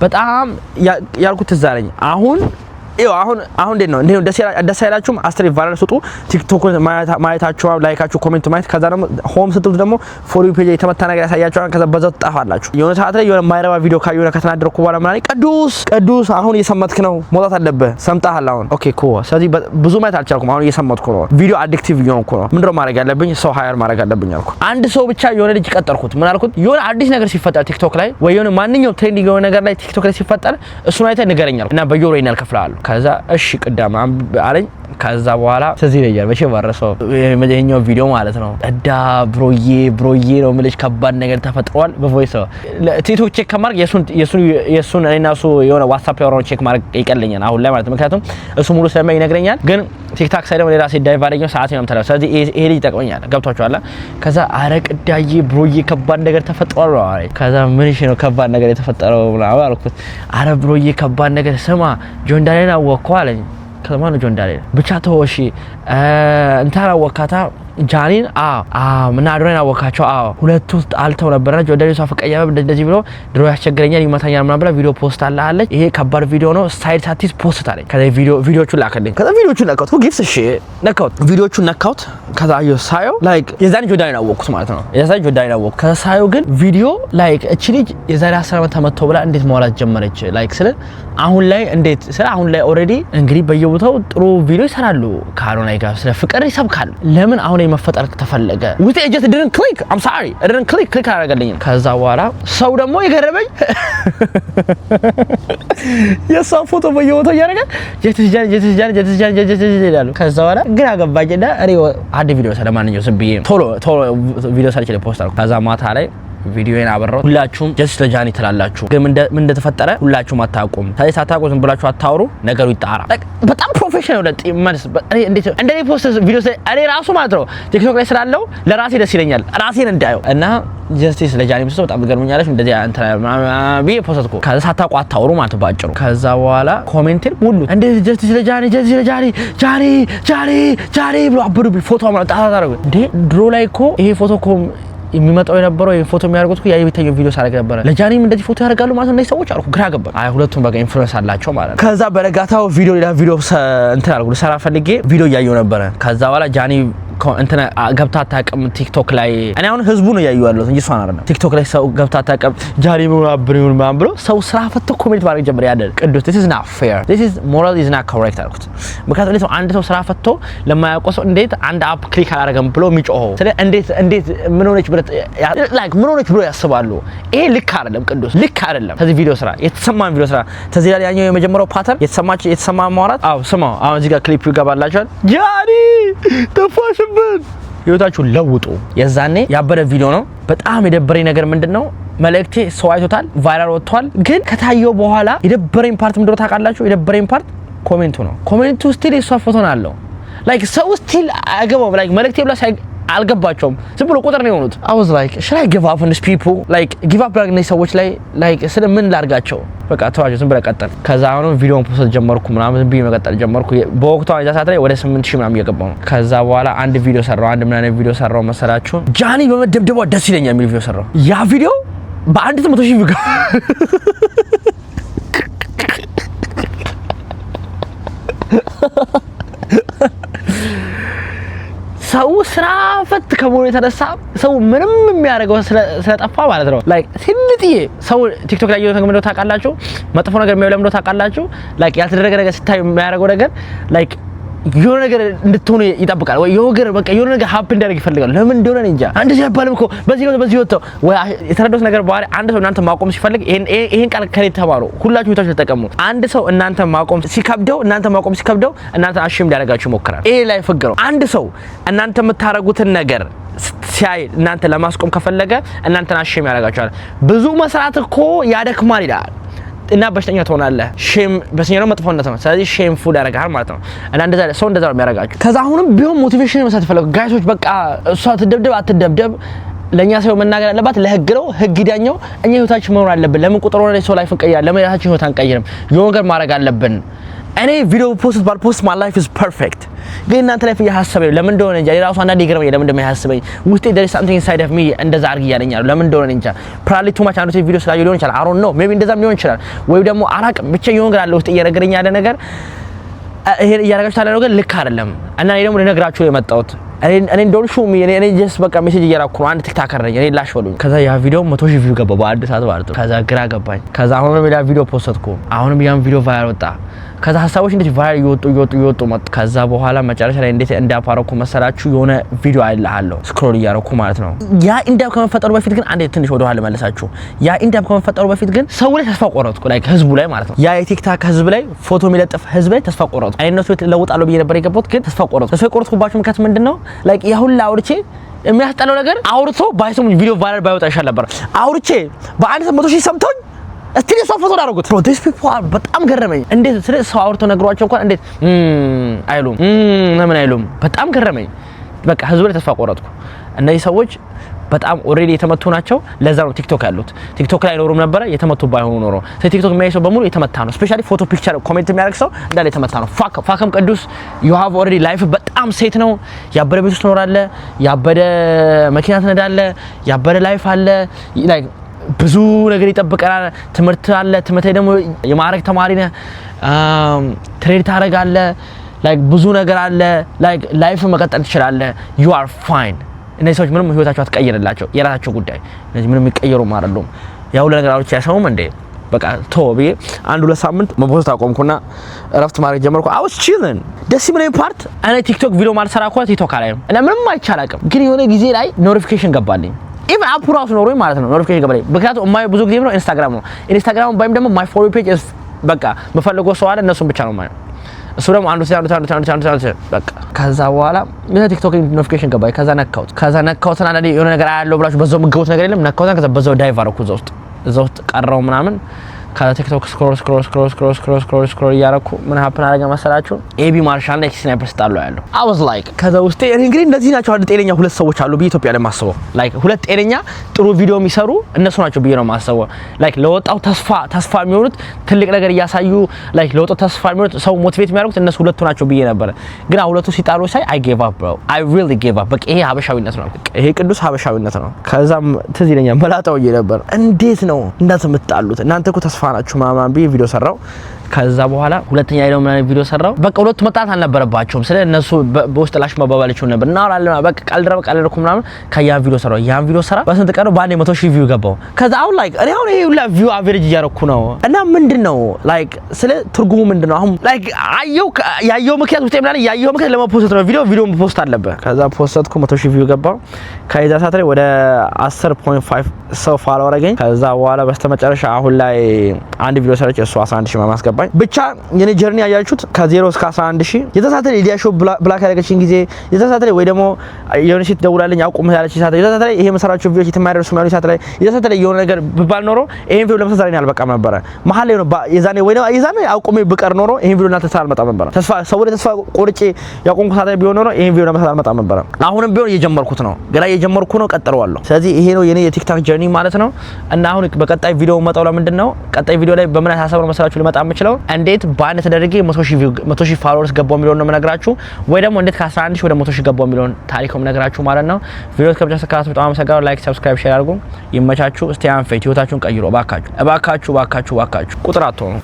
በጣም ያልኩት ትዝ አለኝ። አሁን እንዴት ነው ደስ አይላችሁም? አስትሪ ቫይራል ስጡ ቲክቶክን ማየታችሁ ላይካችሁ ኮሜንት ማየት ከዛ ደግሞ ሆም ስትሉት ደግሞ ፎር ዩ ፔጅ የተመታ ነገር ያሳያችኋል። ከዛ በዛው ትጣፋላችሁ። የሆነ ሰዓት ላይ የሆነ ማይረባ ቪዲዮ ካየሁ ከተናደርኩ በኋላ ማለት ቅዱስ አሁን እየሰመትክ ነው መውጣት አለብህ ሰምጣሃል አሁን ኦኬ ኮ ስለዚህ ብዙ ማየት አልቻልኩም። አሁን እየሰመትኩ ነው ቪዲዮ አዲክቲቭ እየሆንኩ ነው። ምንድነው ማድረግ ያለብኝ? ሰው ሃየር ማድረግ አለብኝ አልኩ። አንድ ሰው ብቻ የሆነ ልጅ ቀጠርኩት። ምን አልኩት? የሆነ አዲስ ነገር ሲፈጠር ቲክቶክ ላይ ወይ የሆነ ማንኛውም ትሬንዲንግ የሆነ ነገር ላይ ቲክቶክ ላይ ሲፈጠር እሱን አይተህ ንገረኛል እና በየወሩ ይናል ከፍላለሁ። ከዛ እሺ ቅዳም አለኝ። ከዛ በኋላ ስለዚህ ይለኛል መቼ ባረሰው የመጀኛው ቪዲዮ ማለት ነው። እዳ ብሮዬ ነው ምልሽ ከባድ ነገር ተፈጥሯል። በቮይስ ቲክቶክ ቼክ ከማድረግ የሱን እኔና እሱ የሆነ ዋትስአፕ ያወራውን ቼክ ማድረግ ይቀለኛል አሁን ላይ ማለት ነው። ምክንያቱም እሱ ሙሉ ስለማይ ይነግረኛል። ግን ቲክታክ ሳይደም ሌላ ዳይቭ አደረገው ሰዓት ነው ተላው። ስለዚህ ይሄ ልጅ ይጠቅመኛል። ገብቷችኋል? ከዛ አረ ቅዳዬ ብሮዬ ከባድ ነገር ተፈጥሯል አለ። ከዛ ምን ነው ከባድ ነገር የተፈጠረው ምናምን አልኩት። አረ ብሮዬ ከባድ ነገር ስማ ጆን ዳንኤል አወቀው አለኝ። ከማን ጆን ዳንኤል ብቻ ተወሺ እንታራ ወካታ ጃኒን እና አዶናይን አወካቸው። ሁለቱ አልተው ነበርና ጆን ዳንኤል ሳፈቀያ እንደዚህ ብሎ ድሮ ያስቸግረኛል ይመታኛል ምናምን ብላ ቪዲዮ ፖስት አለች። ይሄ ከባድ ቪዲዮ ነው ስታይል ሳቲስ ፖስት አለኝ። ከዛ ቪዲዮቹን ላከልኝ። ከዛ ቪዲዮቹን ነካውት ጊፍስ እሺ ቪዲዮቹን ነካውት። ከዛ አየሁ ሳየው ላይክ የዛኔ ጆን ዳንኤል አወኩት ማለት ነው። የዛኔ ጆን ዳንኤል አወኩ። ከዛ ሳየው ግን ቪዲዮ ላይክ እቺ ልጅ የዛሬ 10 ዓመት ተመተው ብላ እንዴት ማውራት ጀመረች። ላይክ አሁን ላይ ኦሬዲ እንግዲህ በየቦታው ጥሩ ቪዲዮ ይሰራሉ ከአዶናይ ጋር ስለ ፍቅር ይሰብካል። ለምን አሁን መፈጠር ተፈለገ? ውጤ just didn't click. I'm sorry. I didn't click አደረገልኝ። ከዛ በኋላ ሰው ደግሞ የገረመኝ የሰው ፎቶ በየቦታው ያደረገ ጀትጃን ይላሉ። ከዛ በኋላ ግራ ገባኝና እኔ አንድ ቪዲዮ ስለማንኛው ዝም ብዬ ቶሎ ቪዲዮ ሰርች ላይ ፖስት አደረኩ። ከዛ ማታ ላይ ቪዲዮን አበራው። ሁላችሁም ጀስት ለጃኒ ትላላችሁ ግን ምን እንደተፈጠረ ሁላችሁም አታውቁም። ታዲያ ሳታውቁ ዝም ብላችሁ አታውሩ፣ ነገሩ ይጣራ። በጣም ፕሮፌሽናል ማለት እንዴት እንደኔ ፖስት ቪዲዮ እኔ ራሱ ማለት ነው ቲክቶክ ላይ ስላለው ለራሴ ደስ ይለኛል ራሴን እንዳየው እና ጀስቲስ ለጃኒ ብቻ በጣም ገርሞኛለሽ እንደዚህ አንተ ቢዬ ፖስትኩ። ከዛ ሳታውቁ አታውሩ ማለት ባጭሩ። ከዛ በኋላ ኮሜንቴን ሁሉ እንዴት ጀስቲስ ለጃኒ ጃኒ ብሎ አብዱ ፎቶ ማለት ታታረጉ እንዴ ድሮ ላይ እኮ ይሄ ፎቶ እኮ የሚመጣው የነበረው ይሄ ፎቶ የሚያርጉት እኮ የቤተኛው ቪዲዮ ሳረግ ነበር። ለጃኒም እንደዚህ ፎቶ ያደርጋሉ ማለት ነው እነዚህ ሰዎች አልኩ። ግራ ገባ። ሁለቱም በቃ ኢንፍሉዌንስ አላቸው ማለት ነው። ከዛ በረጋታው ሌላ ቪዲዮ እንትን አልኩ ልሰራ ፈልጌ ቪዲዮ እያየሁ ነበር። ከዛ በኋላ ጃኒ እንትን ገብታ አታውቅም ቲክቶክ ላይ። እኔ አሁን ህዝቡ ነው ያዩ ያለው እንጂ እሷን አይደለም። ቲክቶክ ላይ ሰው ገብታ አታውቅም ጃኒ ምናምን ምናምን ብሎ ሰው ስራ ፈቶ ኮሜንት ማድረግ ጀመረ። ያደር ቅዱስ this is not fair, this is moral is not correct አልኩት። ምክንያቱም አንድ ሰው ስራ ፈቶ ለማያውቀው ሰው እንዴት አንድ አፕ ክሊክ አላደረገም ብሎ የሚጮኸው እንዴት ምን ሆነች ብሎ ያስባሉ። ይሄ ልክ አይደለም ቅዱስ፣ ልክ አይደለም። ከዚህ ቪዲዮ ስራ የተሰማን ቪዲዮ ስራ ከዚህ ላይ ያኛው የመጀመሪያው ፓተርን የተሰማ ማውራት ስማው። አሁን እዚህ ጋር ክሊፕ ይገባላችኋል። ጃኒ ተፋሽብን ህይወታችሁን ለውጡ። የዛኔ ያበረ ቪዲዮ ነው። በጣም የደበረኝ ነገር ምንድነው መልእክቴ ሰው አይቶታል፣ ቫይራል ወጥቷል። ግን ከታየው በኋላ የደበረኝ ፓርት ምንድነው ታውቃላችሁ? የደበረኝ ፓርት ኮሜንቱ ነው። ኮሜንቱ ስቲል የሷ ፎቶ ነው አለው። ላይክ ሰው ስቲል አገባው ላይክ መልእክቴ ብላ አልገባቸውም። ዝም ብሎ ቁጥር ነው የሆኑት። I was like should I give up on these people like give up like ሰዎች ላይ like ስለምን ላርጋቸው በቃ ተዋቸው ዝም ብለህ ቀጥል። ከዛ አሁን ቪዲዮን ፖስት ጀመርኩ ምናምን ዝም ብዬ መቀጠል ጀመርኩ። በወቅቱ አዛ ሰዓት ላይ ወደ 8000 ምናምን እየገባው ነው። ከዛ በኋላ አንድ ቪዲዮ ሰራው መሰላችሁ ጃኒ በመደብደቧ ደስ ይለኛል የሚል ቪዲዮ ሰራው። ያ ቪዲዮ በአንድ 100,000 ቪዲዮ ሰው ስራ ፈት ከመሆኑ የተነሳ ሰው ምንም የሚያደርገው ስለጠፋ ማለት ነው። ላይክ ሲልጥዬ ሰው ቲክቶክ ላይ የሆነ ነገር ታውቃላችሁ፣ መጥፎ ነገር የሚያውለምዶ ታውቃላችሁ። ላይክ ያልተደረገ ነገር ስታይ የሚያደርገው ነገር ላይክ የሆነ ነገር እንድትሆኑ ይጠብቃል ወይ የሆነ ነገር ሀፕን እንዲያደርግ ይፈልጋል። ለምን እንደሆነ እንጃ። አንድ ሲባልም እኮ በዚህ ወጥተው ወይ የተረዳሁት ነገር በኋላ አንድ ሰው እናንተ ማቆም ሲፈልግ ይሄን ቃል ከሌ ተማሩ ሁላችሁ ሁታችሁ ተጠቀሙ። አንድ ሰው እናንተ ማቆም ሲከብደው እናንተ አሽም ሊያደርጋችሁ ይሞክራል። ይሄ ላይ ፍግረው አንድ ሰው እናንተ የምታረጉትን ነገር ሲያይ እናንተ ለማስቆም ከፈለገ እናንተን አሽም ያደርጋችኋል። ብዙ መስራት እኮ ያደክማል ይላል እና በሽተኛ ትሆናለህ። ሼም በስኛው ነው መጥፎነት ነው። ስለዚህ ሼም ፉል ያደርጋል ማለት ነው። እና እንደዛ ሰው እንደዛ ነው የሚያደርጋችሁ። ከዛ አሁንም ቢሆን ሞቲቬሽን መስጠት ፈልገው ጋይሶች በቃ እሷ አትደብደብ ለኛ ሰው መናገር አለባት። ለህግ ነው ህግ ይዳኛው። እኛ ህይወታችን መኖር አለብን። ለምን ቁጥር ወደ ሰው ላይ ፍንቀያ ለምን ራሳችን ህይወት አንቀይርም? የሆነ ነገር ማድረግ አለብን እኔ ቪዲዮ ፖስት my life is perfect ግን እናንተ ላይ ያሐሰበኝ ለምን እንደሆነ እንጃ የራሱ አንዳንዴ ይገርመኝ ለምን እንደማያሐሰበኝ ውስጤ there is something inside of me እንደዛ አርግ ያለኛል ለምን እንደሆነ እንጃ probably too much አንዱ ቪዲዮ ስላየሁ ሊሆን ይችላል I don't know maybe እንደዛም ሊሆን ይችላል ወይ ደግሞ አላቅም ብቻ የሆነ ነገር አለ ውስጤ እየነገረኝ ያለ ነገር ይሄ እያረጋችሁ ታለ ነገር ልክ አይደለም እና እኔ ደግሞ ልነግራችሁ የመጣሁት እኔ እንደውልሹ እኔ just በቃ ሜሴጅ እየራኩ ነው አንድ ቲክታከር ነኝ እኔ ላሽ በሉኝ ከዛ ያ ቪዲዮ 100,000 ቪው ገባ በአንድ ሰዓት ማለት ነው ከዛ ግራ ገባኝ ከዛ አሁንም ሌላ ቪዲዮ ፖስትኩ አሁንም ያን ቪዲዮ ቫይራል ወጣ ከዛ ሐሳቦች እንዴት ቫይራል ይወጡ መጥ ከዛ በኋላ መጨረሻ ላይ እንዴት እንዳፓረኩ መሰላችሁ የሆነ ቪዲዮ አይልሃለሁ ስክሮል እያረኩ ማለት ነው ያ ኢንዳብ ከመፈጠሩ በፊት ግን አንዴ ትንሽ ወደ ኋላ መለሳችሁ ያ ኢንዳብ ከመፈጠሩ በፊት ግን ሰው ላይ ተስፋ ቆረጥኩ ላይክ ህዝቡ ላይ ማለት ነው ያ የቲክታክ ህዝብ ላይ ፎቶ የሚለጥፍ ህዝብ ላይ ተስፋ ቆረጥኩ አይነቱ ለውጣለው ብዬ ነበር የገባሁት ግን ተስፋ ቆረጥኩባችሁ ምክንያት ምንድነው ላይክ ያ ሁሉ አውርቼ የሚያስጠላው ነገር አውርቶ ባይሰሙ ቪዲዮ ቫይራል ባይወጣ ይሻል ነበር አውርቼ በአንድ 100,000 ሰምቶኝ እስቲ ነው ፎቶ አድርጉት bro these people በጣም ገረመኝ እንዴት ስለ ሰው አውርቶ ነግሯቸው እንኳን እንዴት አይሉም ለምን አይሉም በጣም ገረመኝ በቃ ህዝቡ ላይ ተስፋ ቆረጥኩ እነዚህ ሰዎች በጣም ኦሬዲ የተመቱ ናቸው ለዛ ነው ቲክቶክ ያሉት ቲክቶክ ላይ ኖሩም ነበር የተመቱ ባይሆኑ ኖሮ ቲክቶክ የሚያይሰው በሙሉ የተመታ ነው ስፔሻሊ ፎቶ ፒክቸር ኮሜንት የሚያደርግ ሰው እንዳለ የተመታ ነው ፋከም ቅዱስ you have already life በጣም ሴት ነው ያበደ ቤት ውስጥ ኖራለ ያበደ መኪና ትነዳለ ያበደ ላይፍ አለ like ብዙ ነገር ይጠብቀናል ትምርት አለ ትምርት ደግሞ የማረግ ተማሪ ነህ ትሬድ ታረጋለ like ብዙ ነገር አለ like ላይፍ መቀጠል ትችላለህ you are fine እነዚህ ሰዎች ምንም ህይወታቸው አትቀይርላቸው የራሳቸው ጉዳይ እነዚህ ምንም ይቀየሩ ማረሉም ያው ለነገራዎች ያሰሙም እንዴ በቃ ቶቢ አንድ ሁለት ሳምንት መፖስት አቆምኩና እረፍት ማድረግ ጀመርኩ I was chilling ደስ የሚለኝ ፓርት እኔ ቲክቶክ ቪዲዮ ማልሰራ እኮ ቲክቶክ ላይ እና ምንም አይቻላቅም ግን የሆነ ጊዜ ላይ ኖቲፊኬሽን ገባልኝ even አፕ ራሱ ኖሮኝ ማለት ነው ኖቲፊኬሽን ገባልኝ ምክንያቱም ማይ ብዙ ጊዜ ነው ኢንስታግራም ባይም ደግሞ my follow page is በቃ በፈልገው ሰው አለ እነሱን ብቻ ነው ማለት እሱ ደግሞ አንዱ በቃ ከዛ በኋላ ቲክቶክ ኖቲፊኬሽን ገባኝ ከዛ ነካውትና አንዴ የሆነ ነገር አያለው ብላችሁ በዛው ምገውት ነገር የለም ነካውትና ከዛ በዛው ዳይቭ አረኩ እዛው ቀረው ምናምን ከቲክቶክ ስክሮል ያረኩ ምን ሀፕን አረጋ መሰላችሁ ኤቢ ማርሻል እና ኤክስ ስናይፐር ስታለው ያለው I was like ከዛ ውስጥ እንግዲህ እንደዚህ ናቸው አንድ ጤነኛ ሁለት ሰዎች አሉ በኢትዮጵያ ላይ ማስበው like ሁለት ጤነኛ ጥሩ ቪዲዮ የሚሰሩ እነሱ ናቸው ብዬ ነው ማስበው like ለወጣው ተስፋ የሚሆኑት ትልቅ ነገር እያሳዩ like ለወጣው ተስፋ የሚሆኑት ሰው ሞቲቬት የሚያደርጉት እነሱ ሁለቱ ናቸው ብዬ ነበር ግን ሁለቱ ሲጣሉ ሳይ I gave up bro I really gave up በቃ ይሄ ሀበሻዊነት ነው ይሄ ቅዱስ ሀበሻዊነት ነው ከዛም ትዝ ይለኛል መላጣው ነበር እንዴት ነው እናንተ የምትጣሉት እናንተ እኮ ተስፋ ናችሁ ማማን ቢ ቪዲዮ ሰራው ከዛ በኋላ ሁለተኛ ላይ ነው ቪዲዮ ሰራው በቃ ሁለቱ መጣት አልነበረባቸውም ስለ እነሱ በውስጥ ላሽ መባባልቸው ነበር እናወራለን በቃ ቀልደረኩ ምናምን ከያን ቪዲዮ ሰራው ያን ቪዲዮ ሰራ በስንት ቀን ነው ባንዴ 100,000 ቪው ገባው ከዛ አሁን ላይክ እኔ አሁን ይሄ ሁላ ቪው አቨሬጅ እያረኩ ነው እና ምንድነው ላይክ ስለ ትርጉሙ ምንድነው አሁን ላይክ ያየው ምክንያት ውስጥ ምናምን ያየው ምክንያት ለማፖስት ነው ቪዲዮ ፖስት አለበት ከዛ ፖስትኩ 100,000 ቪው ገባው ከዛ ሰዓት ላይ ወደ 10.5 ሰው ፎሎወር አገኝ ከዛ በኋላ በስተመጨረሻ አሁን ላይ አንድ ቪዲዮ ሰራች እሱ 11,000 ማስገባኝ ብቻ የኔ ጀርኒ ያያችሁት ከ0 እስከ 11,000 የተሳተለ ሊዲያሾ ብላክ ያደረገችኝ ጊዜ የተሳተለ ወይ ደግሞ የሆነ ሴት ደውላለኝ አቁም ያለች ሰዓት የተሳተለ ይሄ መሰራችሁ ቪዲዮ የተማረሱ ማለት ሰዓት ላይ የተሳተለ የሆነ ነገር ብባል ኖሮ ይሄን ቪዲዮ ለምሳሌ አልበቃም ነበር መሐል ላይ ነው የዛኔ ወይ ነው የዛኔ አቁሜ ብቀር ኖሮ ይሄን ቪዲዮ እናንተ አልመጣም ነበር ተስፋ ቆርጬ ያቆምኩ ሰዓት ላይ ቢሆን ኖሮ ይሄን ቪዲዮ ለምሳሌ አልመጣም ነበር አሁንም ቢሆን እየጀመርኩት ነው ገና እየጀመርኩ ነው ቀጥረዋለሁ ስለዚህ ይሄ ነው የኔ የቲክቶክ ጀርኒ ማለት ነው እና አሁን በቀጣይ ቪዲዮ መጣው ለምንድነው ቀጣይ ቪዲዮ ላይ በምን ሐሳብ ነው መሰላችሁ ልመጣ የምችለው እንዴት ባንድ ተደረገ 100,000 ፎሎወርስ ገባው የሚለው ነው መነግራችሁ ወይ ደግሞ እንዴት ከ11,000 ወደ 100,000 ገባው የሚለው ታሪክ ነው መነግራችሁ ማለት ነው ቪዲዮ ከብቻ ተከታተሉ በጣም አመሰግናለሁ ላይክ ሰብስክራይብ ሼር አድርጉ ይመቻችሁ እስቲ አንፈት ህይወታችሁን ቀይሩ እባካችሁ ቁጥር አትሆኑ